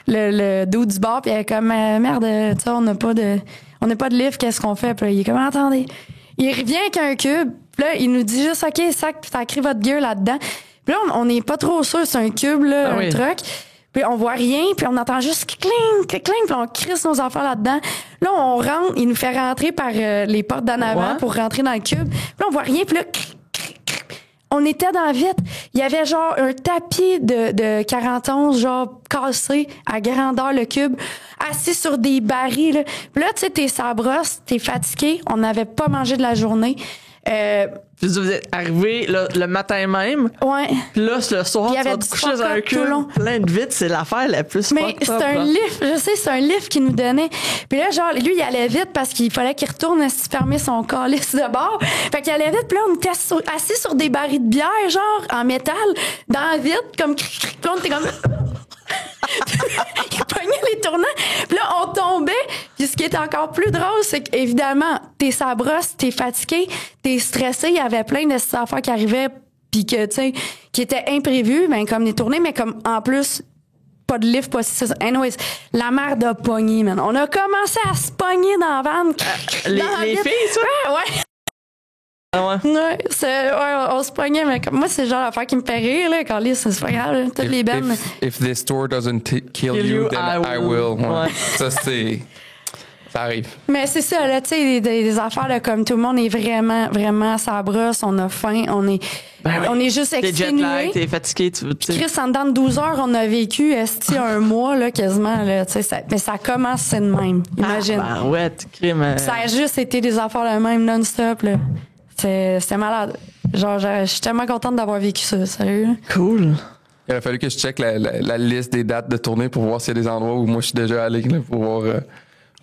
le dos du bar, puis elle est comme, merde, tu sais, on n'a pas de lift, qu'est-ce qu'on fait? Puis là, il est comme, attendez. Il revient avec un cube. Puis là, il nous dit juste, OK, sacrez votre gueule là-dedans. Puis là, on n'est pas trop sûr, c'est un cube, là, Ah un oui. truc. Puis on voit rien, puis on entend juste cling, cling, puis on crisse nos affaires là-dedans. Là, on rentre, il nous fait rentrer par les portes d'en avant Ouais. pour rentrer dans le cube. Puis là, on voit rien, puis là, on était dans la vitre. Il y avait genre un tapis de 41, genre cassé à grandeur le cube, assis sur des barils. Là. Puis là, tu sais, t'es sa brosse, t'es fatigué. On n'avait pas mangé de la journée. Puis vous êtes arrivé le matin même. Ouais. Puis là, le soir, Il y tu avait vas du te coucher dans un fuck-up tout le cube long. plein de vitres. C'est l'affaire la plus Mais fucked c'est up, un là. lift, je sais, c'est un lift qu'il nous donnait. Puis là, genre, lui, il allait vite parce qu'il fallait qu'il retourne à se fermer son calice de bord. Fait qu'il allait vite, puis là, on était assis sur des barils de bière, genre, en métal, dans la vitre, comme cric. Puis là, on était comme... il pognait les tournants. Puis là, on tombait. Puis ce qui est encore plus drôle, c'est qu'évidemment, t'es sa brosse, t'es fatigué, t'es stressé. Il y avait plein de ces affaires qui arrivaient, puis que, tu sais, qui étaient imprévues, ben, comme des tournées, mais comme, en plus, pas de lift, pas si... Anyways, la merde a pogné, man. On a commencé à se pogner dans la van. Les Dans la vitre. filles, ça? Ouais. Ah ouais. Ouais, on se pognait, mais comme moi, c'est le genre d'affaire qui me fait rire, là. Quand c'est pas grave, là, toutes les bennes. If this tour doesn't kill Kill you, you, then I I will. will. Ouais. Ouais. Ça, c'est. Ça arrive. Mais c'est ça, là, tu sais, des affaires de comme tout le monde est vraiment, vraiment à sa brosse, on a faim, on est juste T'es jet lag, exténué. t'es fatigué, tu sais. Chris, en dedans de 12 heures, on a vécu, un mois, là, quasiment, là, tu sais, mais ça commence, c'est de même. Imagine. Ah, ben ouais, crime. Ça a juste été des affaires de même non-stop, là. C'était malade. Genre, je suis tellement contente d'avoir vécu ça, sérieux. Cool. Il aurait fallu que je check la liste des dates de tournée pour voir s'il y a des endroits où moi je suis déjà allé là, pour voir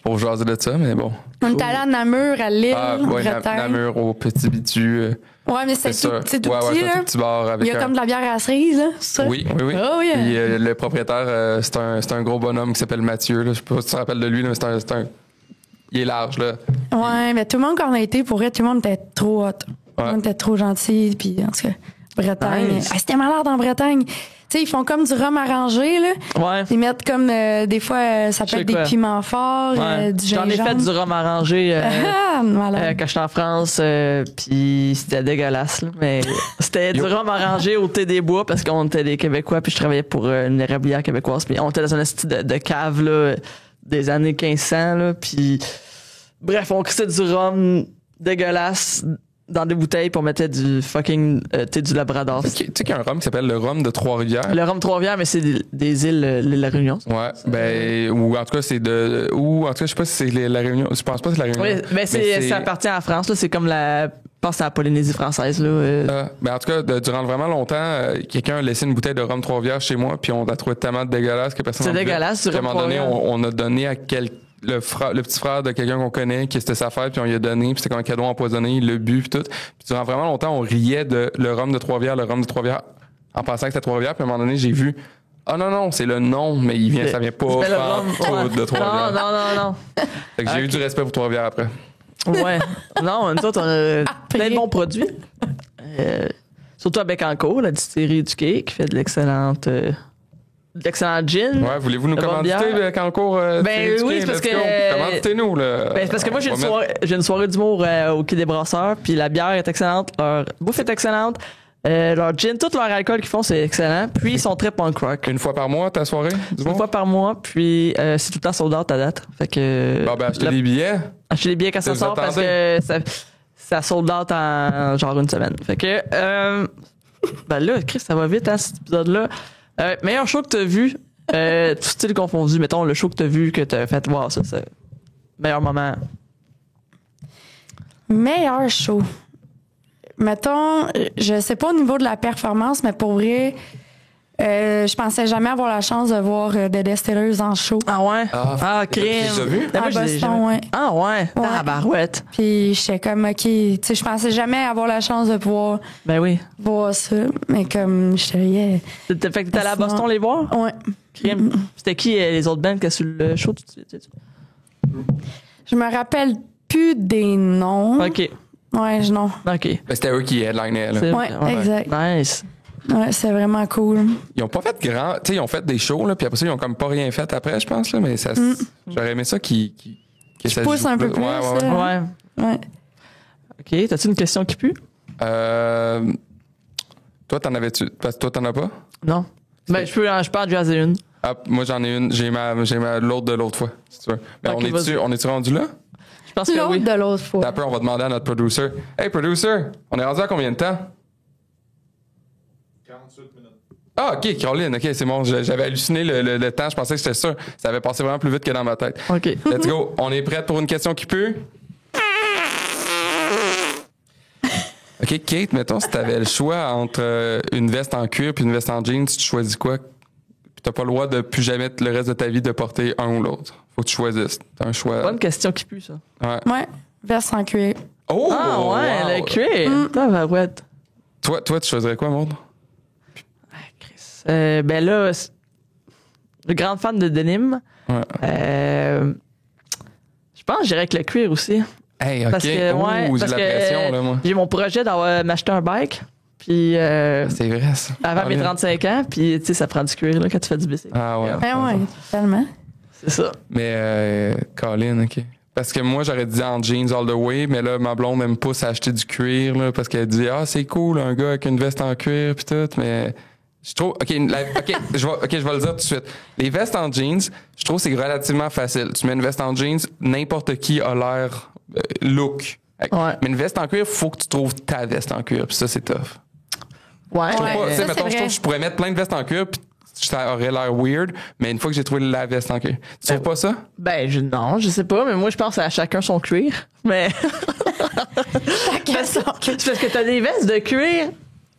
pour jaser de ça, mais bon. On est allé à Namur, à Lille, Bretagne. Namur, au Petit Bitu. Ouais, mais c'est tout ça. petit, Ouais, c'est un là. tout petit bar avec Il y a comme de la bière à la cerise, là, c'est ça? Oui. Oh, yeah. Puis le propriétaire, c'est un gros bonhomme qui s'appelle Mathieu. Là. Je sais pas si tu te rappelles de lui, là, mais c'est un... Il est large, là. Ouais, mais tout le monde, quand on a été, pour vrai, tout le monde était trop hot. Tout le monde était trop gentil, puis en tout cas, Bretagne. Nice. C'était malade en Bretagne. Tu sais, ils font comme du rhum arrangé, là. Ouais. Ils mettent comme, des fois, ça Je peut sais être des quoi. piments forts, Ouais. du J'en ai gingembre. fait du rhum arrangé Ah, malade. quand j'étais en France, puis c'était dégueulasse, là, mais c'était du rhum arrangé au thé des bois parce qu'on était des Québécois, puis je travaillais pour une érablière québécoise, puis on était dans un style de cave là, des années 1500, là, puis bref, on crissait du rhum dégueulasse dans des bouteilles, puis on mettait du fucking thé du Labrador. Tu sais qu'il y a un rhum qui s'appelle le rhum de Trois-Rivières? Le rhum Trois-Rivières, mais c'est des îles, l'île de la Réunion. Ouais, ben, ou en tout cas, c'est de. Ou en tout cas, je sais pas si c'est la Réunion. Je pense pas que c'est la Réunion. Oui, mais ça appartient à la France, là. C'est comme je pense que c'est la Polynésie française, là. Ben en tout cas, durant vraiment longtemps, quelqu'un a laissé une bouteille de rhum Trois-Rivières chez moi, puis on l'a trouvé tellement dégueulasse que personne C'est n'en voulait. dégueulasse, du Puis à un rhum moment donné, Trois-Rivières. on a donné à le petit frère de quelqu'un qu'on connaît, qui c'était sa fête, puis on lui a donné, puis c'était comme un cadeau empoisonné, il l'a bu, puis tout. Puis durant vraiment longtemps, on riait de le rhum de Trois-Rivières, en pensant que c'était Trois-Rivières, puis à un moment donné, j'ai vu. Ah non, c'est le nom, mais ça vient pas C'était le rhum, de Trois-Rivières. Non. Fait que j'ai eu du respect pour Trois-Rivières après. Ouais. Non, nous autres, on a plein de bons produits. Surtout à Bécancour, la distillerie du Quai, qui fait de l'excellent gin. Ouais, voulez-vous nous La bonne commanditer bière. Cancourt? Ben oui, c'est parce que- Commanditez-nous, là. Ben, c'est parce que moi, j'ai une soirée d'humour au Quai des Brasseurs, puis la bière est excellente, leur bouffe est excellente, leur gin, tout leur alcool qu'ils font, c'est excellent. Puis, ils sont très punk rock. Une fois par mois, ta soirée? Une fois par mois, puis c'est tout le temps sold out à date. Fait que... Bon, ben, achetez des billets. Acheter les billets quand ça Vous sort parce attendez. que ça sold out en genre une semaine. Fait que, ben là, Chris, ça va vite, hein, cet épisode-là. Meilleur show que t'as vu, tout style confondu, mettons, le show que t'as vu, que t'as fait, wow, ça, c'est meilleur moment. Meilleur show. Mettons, je sais pas au niveau de la performance, mais pour vrai, je pensais jamais avoir la chance de voir The Distillers en show. Ah ouais? Ah, crime. t'as déjà vu? Ben, moi, À je l'ai Boston, jamais- ouais. Ah ouais? Ah, barouette. Puis j'étais comme, OK, tu sais, je pensais jamais avoir la chance de pouvoir Ben oui. voir ça. Mais comme, j'étais, yeah. Fait que t'es allé à Sinon- Boston les voir? Ouais. Crime. C'était qui les autres bands qui étaient sur le show? Tu sais? Je me rappelle plus des noms. Ok. Ouais, non. Ok. Ben, c'était eux qui headlinaient, là. C'est- Ouais, exact. Nice. Ouais, c'est vraiment cool. Ils ont pas fait grand. Tu sais, ils ont fait des shows, là, puis après ça, ils ont comme pas rien fait après, je pense, là, mais ça. J'aurais aimé ça que ça pousse joue un peu plus. plus, Ouais, ouais, ouais. ça. Ouais. Ouais. Ok. T'as-tu une question qui pue? Toi, t'en avais-tu? Parce que toi, t'en as pas? Non. Ben, je peux en jaser une. Ah, moi, j'en ai une. J'ai ma l'autre de l'autre fois, si tu veux. Mais Ok, vas-y. on est-tu rendu là? Je pense que L'autre oui. de l'autre fois. Après, on va demander à notre producer. Hey, producer, on est rendu à combien de temps? 48 minutes. Ah, ok, Caroline, ok, c'est bon. J'avais halluciné le temps. Je pensais que c'était ça. Ça avait passé vraiment plus vite que dans ma tête. Ok. Let's go. On est prête pour une question qui pue? Ok, Kate, mettons, si t'avais le choix entre une veste en cuir puis une veste en jeans, tu choisis quoi? Puis t'as pas le droit de plus jamais le reste de ta vie de porter un ou l'autre. Faut que tu choisisses. T'as un choix. Bonne question qui pue, ça. Ouais. Ouais, veste en cuir. Oh! Ah ouais, wow. le cuir. Tabarouette. Toi, tu choisirais quoi, Maud? Ben là, le grand fan de denim. Ouais. Je pense que j'irais avec le cuir aussi. Hey, ok. Parce que, ouais, Ouh, j'ai parce la que pression, là, moi. j'ai mon projet d'avoir m'acheter un bike. Puis C'est vrai, ça. avant mes Ah, 35 ans, puis tu sais, ça prend du cuir là, quand tu fais du bicycle. Ah ouais. Ben ouais, tellement. C'est ça. Mais Colin, ok. Parce que moi, j'aurais dit en jeans all the way, mais là, ma blonde, elle me pousse à acheter du cuir, là, parce qu'elle dit, ah, c'est cool, un gars avec une veste en cuir, pis tout, mais Je trouve, OK, je vais le dire tout de suite. Les vestes en jeans, je trouve que c'est relativement facile. Tu mets une veste en jeans, n'importe qui a l'air look. Ouais. Mais une veste en cuir, faut que tu trouves ta veste en cuir. Puis ça, c'est tough. Ouais. Je trouve pas, tu sais, ça, mettons, c'est je trouve vrai. que je pourrais mettre plein de vestes en cuir, puis ça aurait l'air weird, mais une fois que j'ai trouvé la veste en cuir. Tu trouves pas ça? Ben, non, je sais pas, mais moi, je pense à chacun son cuir. Mais. C'est parce que t'as des vestes de cuir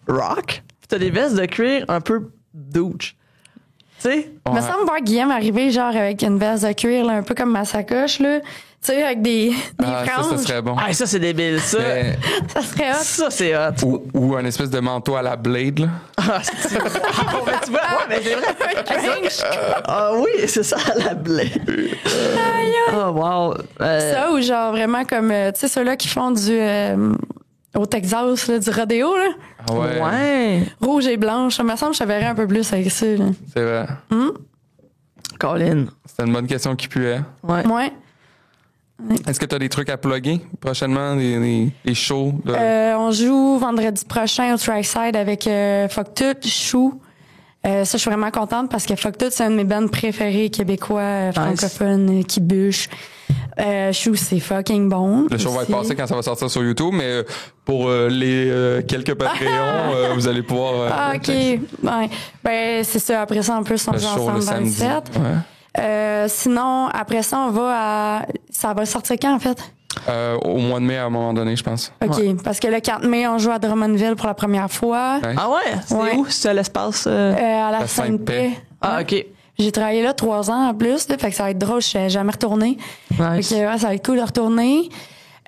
rock, pis t'as des vestes de cuir un peu douche. Tu sais? Il me semble voir Guillaume arriver genre avec une veste de cuir, là, un peu comme ma sacoche, là. Tu sais, avec des Ça franges. serait bon. Ah, ça, c'est débile, ça. Mais- Ça serait hot. Ça, c'est hot. ou un espèce de manteau à la Blade, là. Ah, mais tu vois, ouais, mais c'est vrai. Ah oui, c'est ça, la blé. Oh, wow. Ça, ou genre vraiment comme, tu sais, ceux-là qui font du. Au Texas, là, du rodéo, là. Ah ouais. Ouais. Rouge et blanche. Ça me semble que je te verrais un peu plus avec ça, là. C'est vrai. Colin. C'était une bonne question qui puait. Ouais. Ouais. Est-ce que tu as des trucs à plugger prochainement, des shows? On joue vendredi prochain au Trackside avec Fuck Tout, Chou. Ça, je suis vraiment contente parce que Fuck Tout, c'est un de mes bands préférés québécois, francophones, qui bûchent. Chou, c'est fucking bon. Le show va être aussi. passé quand ça va sortir sur YouTube, mais pour les quelques Patreons, vous allez pouvoir... Ah, OK. Ouais. Ben, c'est ça. Après ça, en plus, on le joue show le ensemble samedi. 27. Ouais. Sinon, après ça, on va à... Ça va sortir quand, en fait? Au mois de mai, à un moment donné, je pense. OK. Parce que le 4 mai, on joue à Drummondville pour la première fois. Ouais. Ah ouais? C'est Ouais. où? C'est à l'espace? À la La Sainte-Paix. Ah, OK. J'ai travaillé là 3 ans en plus, là, fait que ça va être drôle, je suis jamais retournée. Nice. Fait que, ouais, ça va être cool de retourner.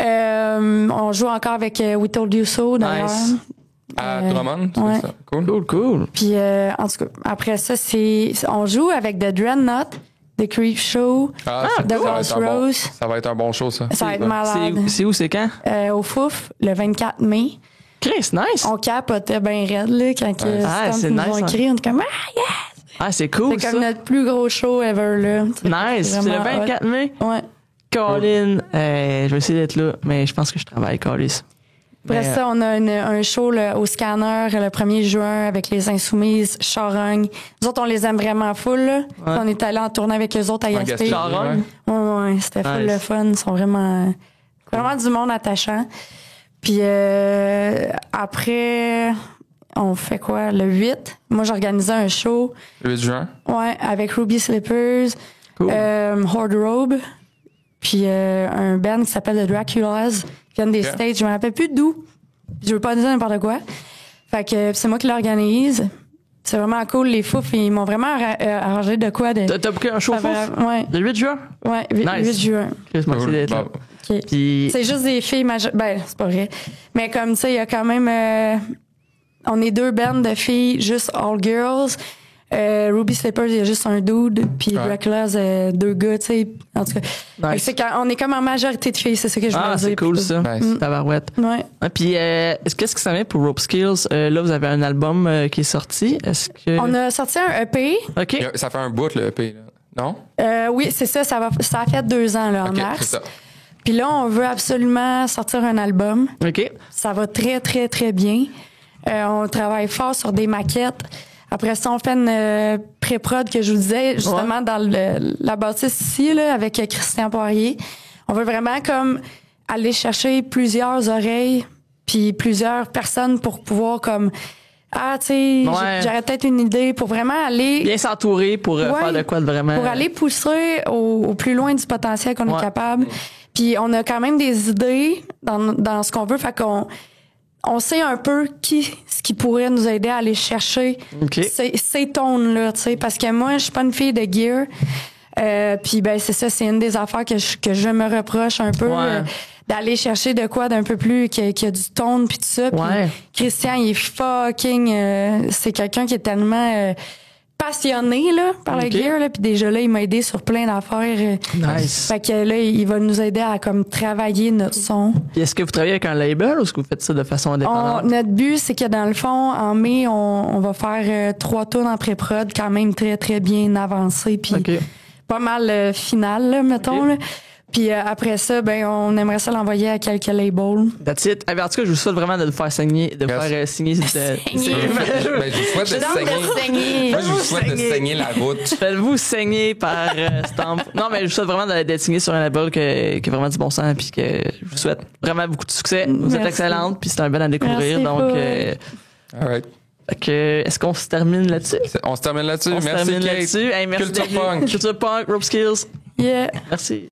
On joue encore avec We Told You So, d'ailleurs. Nice. À Drummond, ouais. c'est ça. Cool. Cool. Puis, en tout cas, après ça, on joue avec The Dreadnought, The Creep Show, C'est The cool. Ghost Rose. Ça va être un bon show, ça. Ça va être malade. C'est où, c'est quand? Au Fouf, le 24 mai. Chris, nice. On capotait bien raide, là, quand que Ah, Stomp c'est nous nice, ont hein. écrit. On était comme, ah, yes! Ah, c'est cool, C'est ça. comme notre plus gros show ever, là. Nice. C'est le vraiment 24 mai. hot. Ouais. Colin, je vais essayer d'être là, mais je pense que je travaille, Collis. Après ça, on a un show là, au Scanner le 1er juin avec les Insoumises, Charogne. Nous autres, on les aime vraiment full. Là. On est allé en tournée avec eux autres à En Gaspé. Gaspésie, Charogne? Ouais, c'était full Nice. le fun. Ils sont vraiment du monde attachant. Puis après, on fait quoi? Le 8, moi, j'organisais un show, Le 8 juin. ouais, avec Ruby Slippers, Cool. Horde Robe, puis un band qui s'appelle The Draculas, qui viennent des Ok. States. Je me rappelle plus d'où. Je veux pas dire n'importe quoi. Fait que c'est moi qui l'organise. C'est vraiment cool. Les Fouf, ils m'ont vraiment arrangé de quoi. T'as booké un show Ça va- fouf? Ouais, Le 8 juin? ouais, 8 Nice. juin. Chris, merci Cool. d'être là. Bon. OK. Puis, C'est juste des filles majeures. Ben, c'est pas vrai. Mais comme, tu sais, il y a quand même... on est 2 bands de filles, juste all girls. Ruby Slippers, il y a juste un dude. Puis Ouais. Dracula's, 2 gars, tu sais. En tout cas, fait que c'est on est comme en majorité de filles, c'est ça que je voulais ah, dire. c'est cool, plutôt. ça. Nice. Tabarouette. Ouais. Ah, puis, qu'est-ce que ça met pour Rope Skills? Là, vous avez un album qui est sorti. Est-ce que... On a sorti un EP. OK. Ça fait un bout, le EP, là. Non? Oui, c'est ça. Ça a fait 2 ans, là, en Ok, c'est mars. ça. Puis là, on veut absolument sortir un album. OK. Ça va très, très, très bien. On travaille fort sur des maquettes. Après ça, on fait une pré-prod que je vous disais, justement, dans la bâtisse ici, là, avec Christian Poirier. On veut vraiment comme aller chercher plusieurs oreilles puis plusieurs personnes pour pouvoir comme... Ah, tu sais, Ouais. j'aurais peut-être une idée pour vraiment aller... Bien s'entourer pour Ouais. faire de quoi de vraiment... Pour aller pousser au plus loin du potentiel qu'on Ouais. est capable. Puis on a quand même des idées dans ce qu'on veut. Fait qu'on sait un peu ce qui pourrait nous aider à aller chercher OK. ces tones-là, tu sais. Parce que moi, je suis pas une fille de gear. Puis ben c'est ça, c'est une des affaires que je me reproche un peu. Ouais. D'aller chercher de quoi d'un peu plus qui a du tone puis tout ça. Puis Ouais. Christian, il est fucking... c'est quelqu'un qui est tellement... passionné là par Ok. le gear là, puis déjà là il m'a aidé sur plein d'affaires. Nice. Fait que là il va nous aider à comme travailler notre son. Puis est-ce que vous travaillez avec un label ou est-ce que vous faites ça de façon indépendante? Notre but c'est que dans le fond en mai on va faire 3 tours en pré-prod quand même très très bien avancé puis OK. pas mal final là, mettons Ok. là. Puis après ça, ben on aimerait ça l'envoyer à quelques labels. That's it. En tout cas, je vous souhaite vraiment de le faire signer. Signer. Ben, je vous souhaite de saigner. Moi, je vous souhaite de saigner la route. Faites-vous saigner par Stamp. Non, mais je vous souhaite vraiment d'être signé sur un label qui a vraiment du bon sens, puis que je vous souhaite vraiment beaucoup de succès. Vous êtes excellente, puis c'est un bel à découvrir. Merci, donc, all right. est-ce qu'on se termine là-dessus? On se termine là-dessus. On se Merci, termine Kate. là-dessus. Hey, merci Culture Punk. Culture Punk, Rope Skills. Yeah. Merci.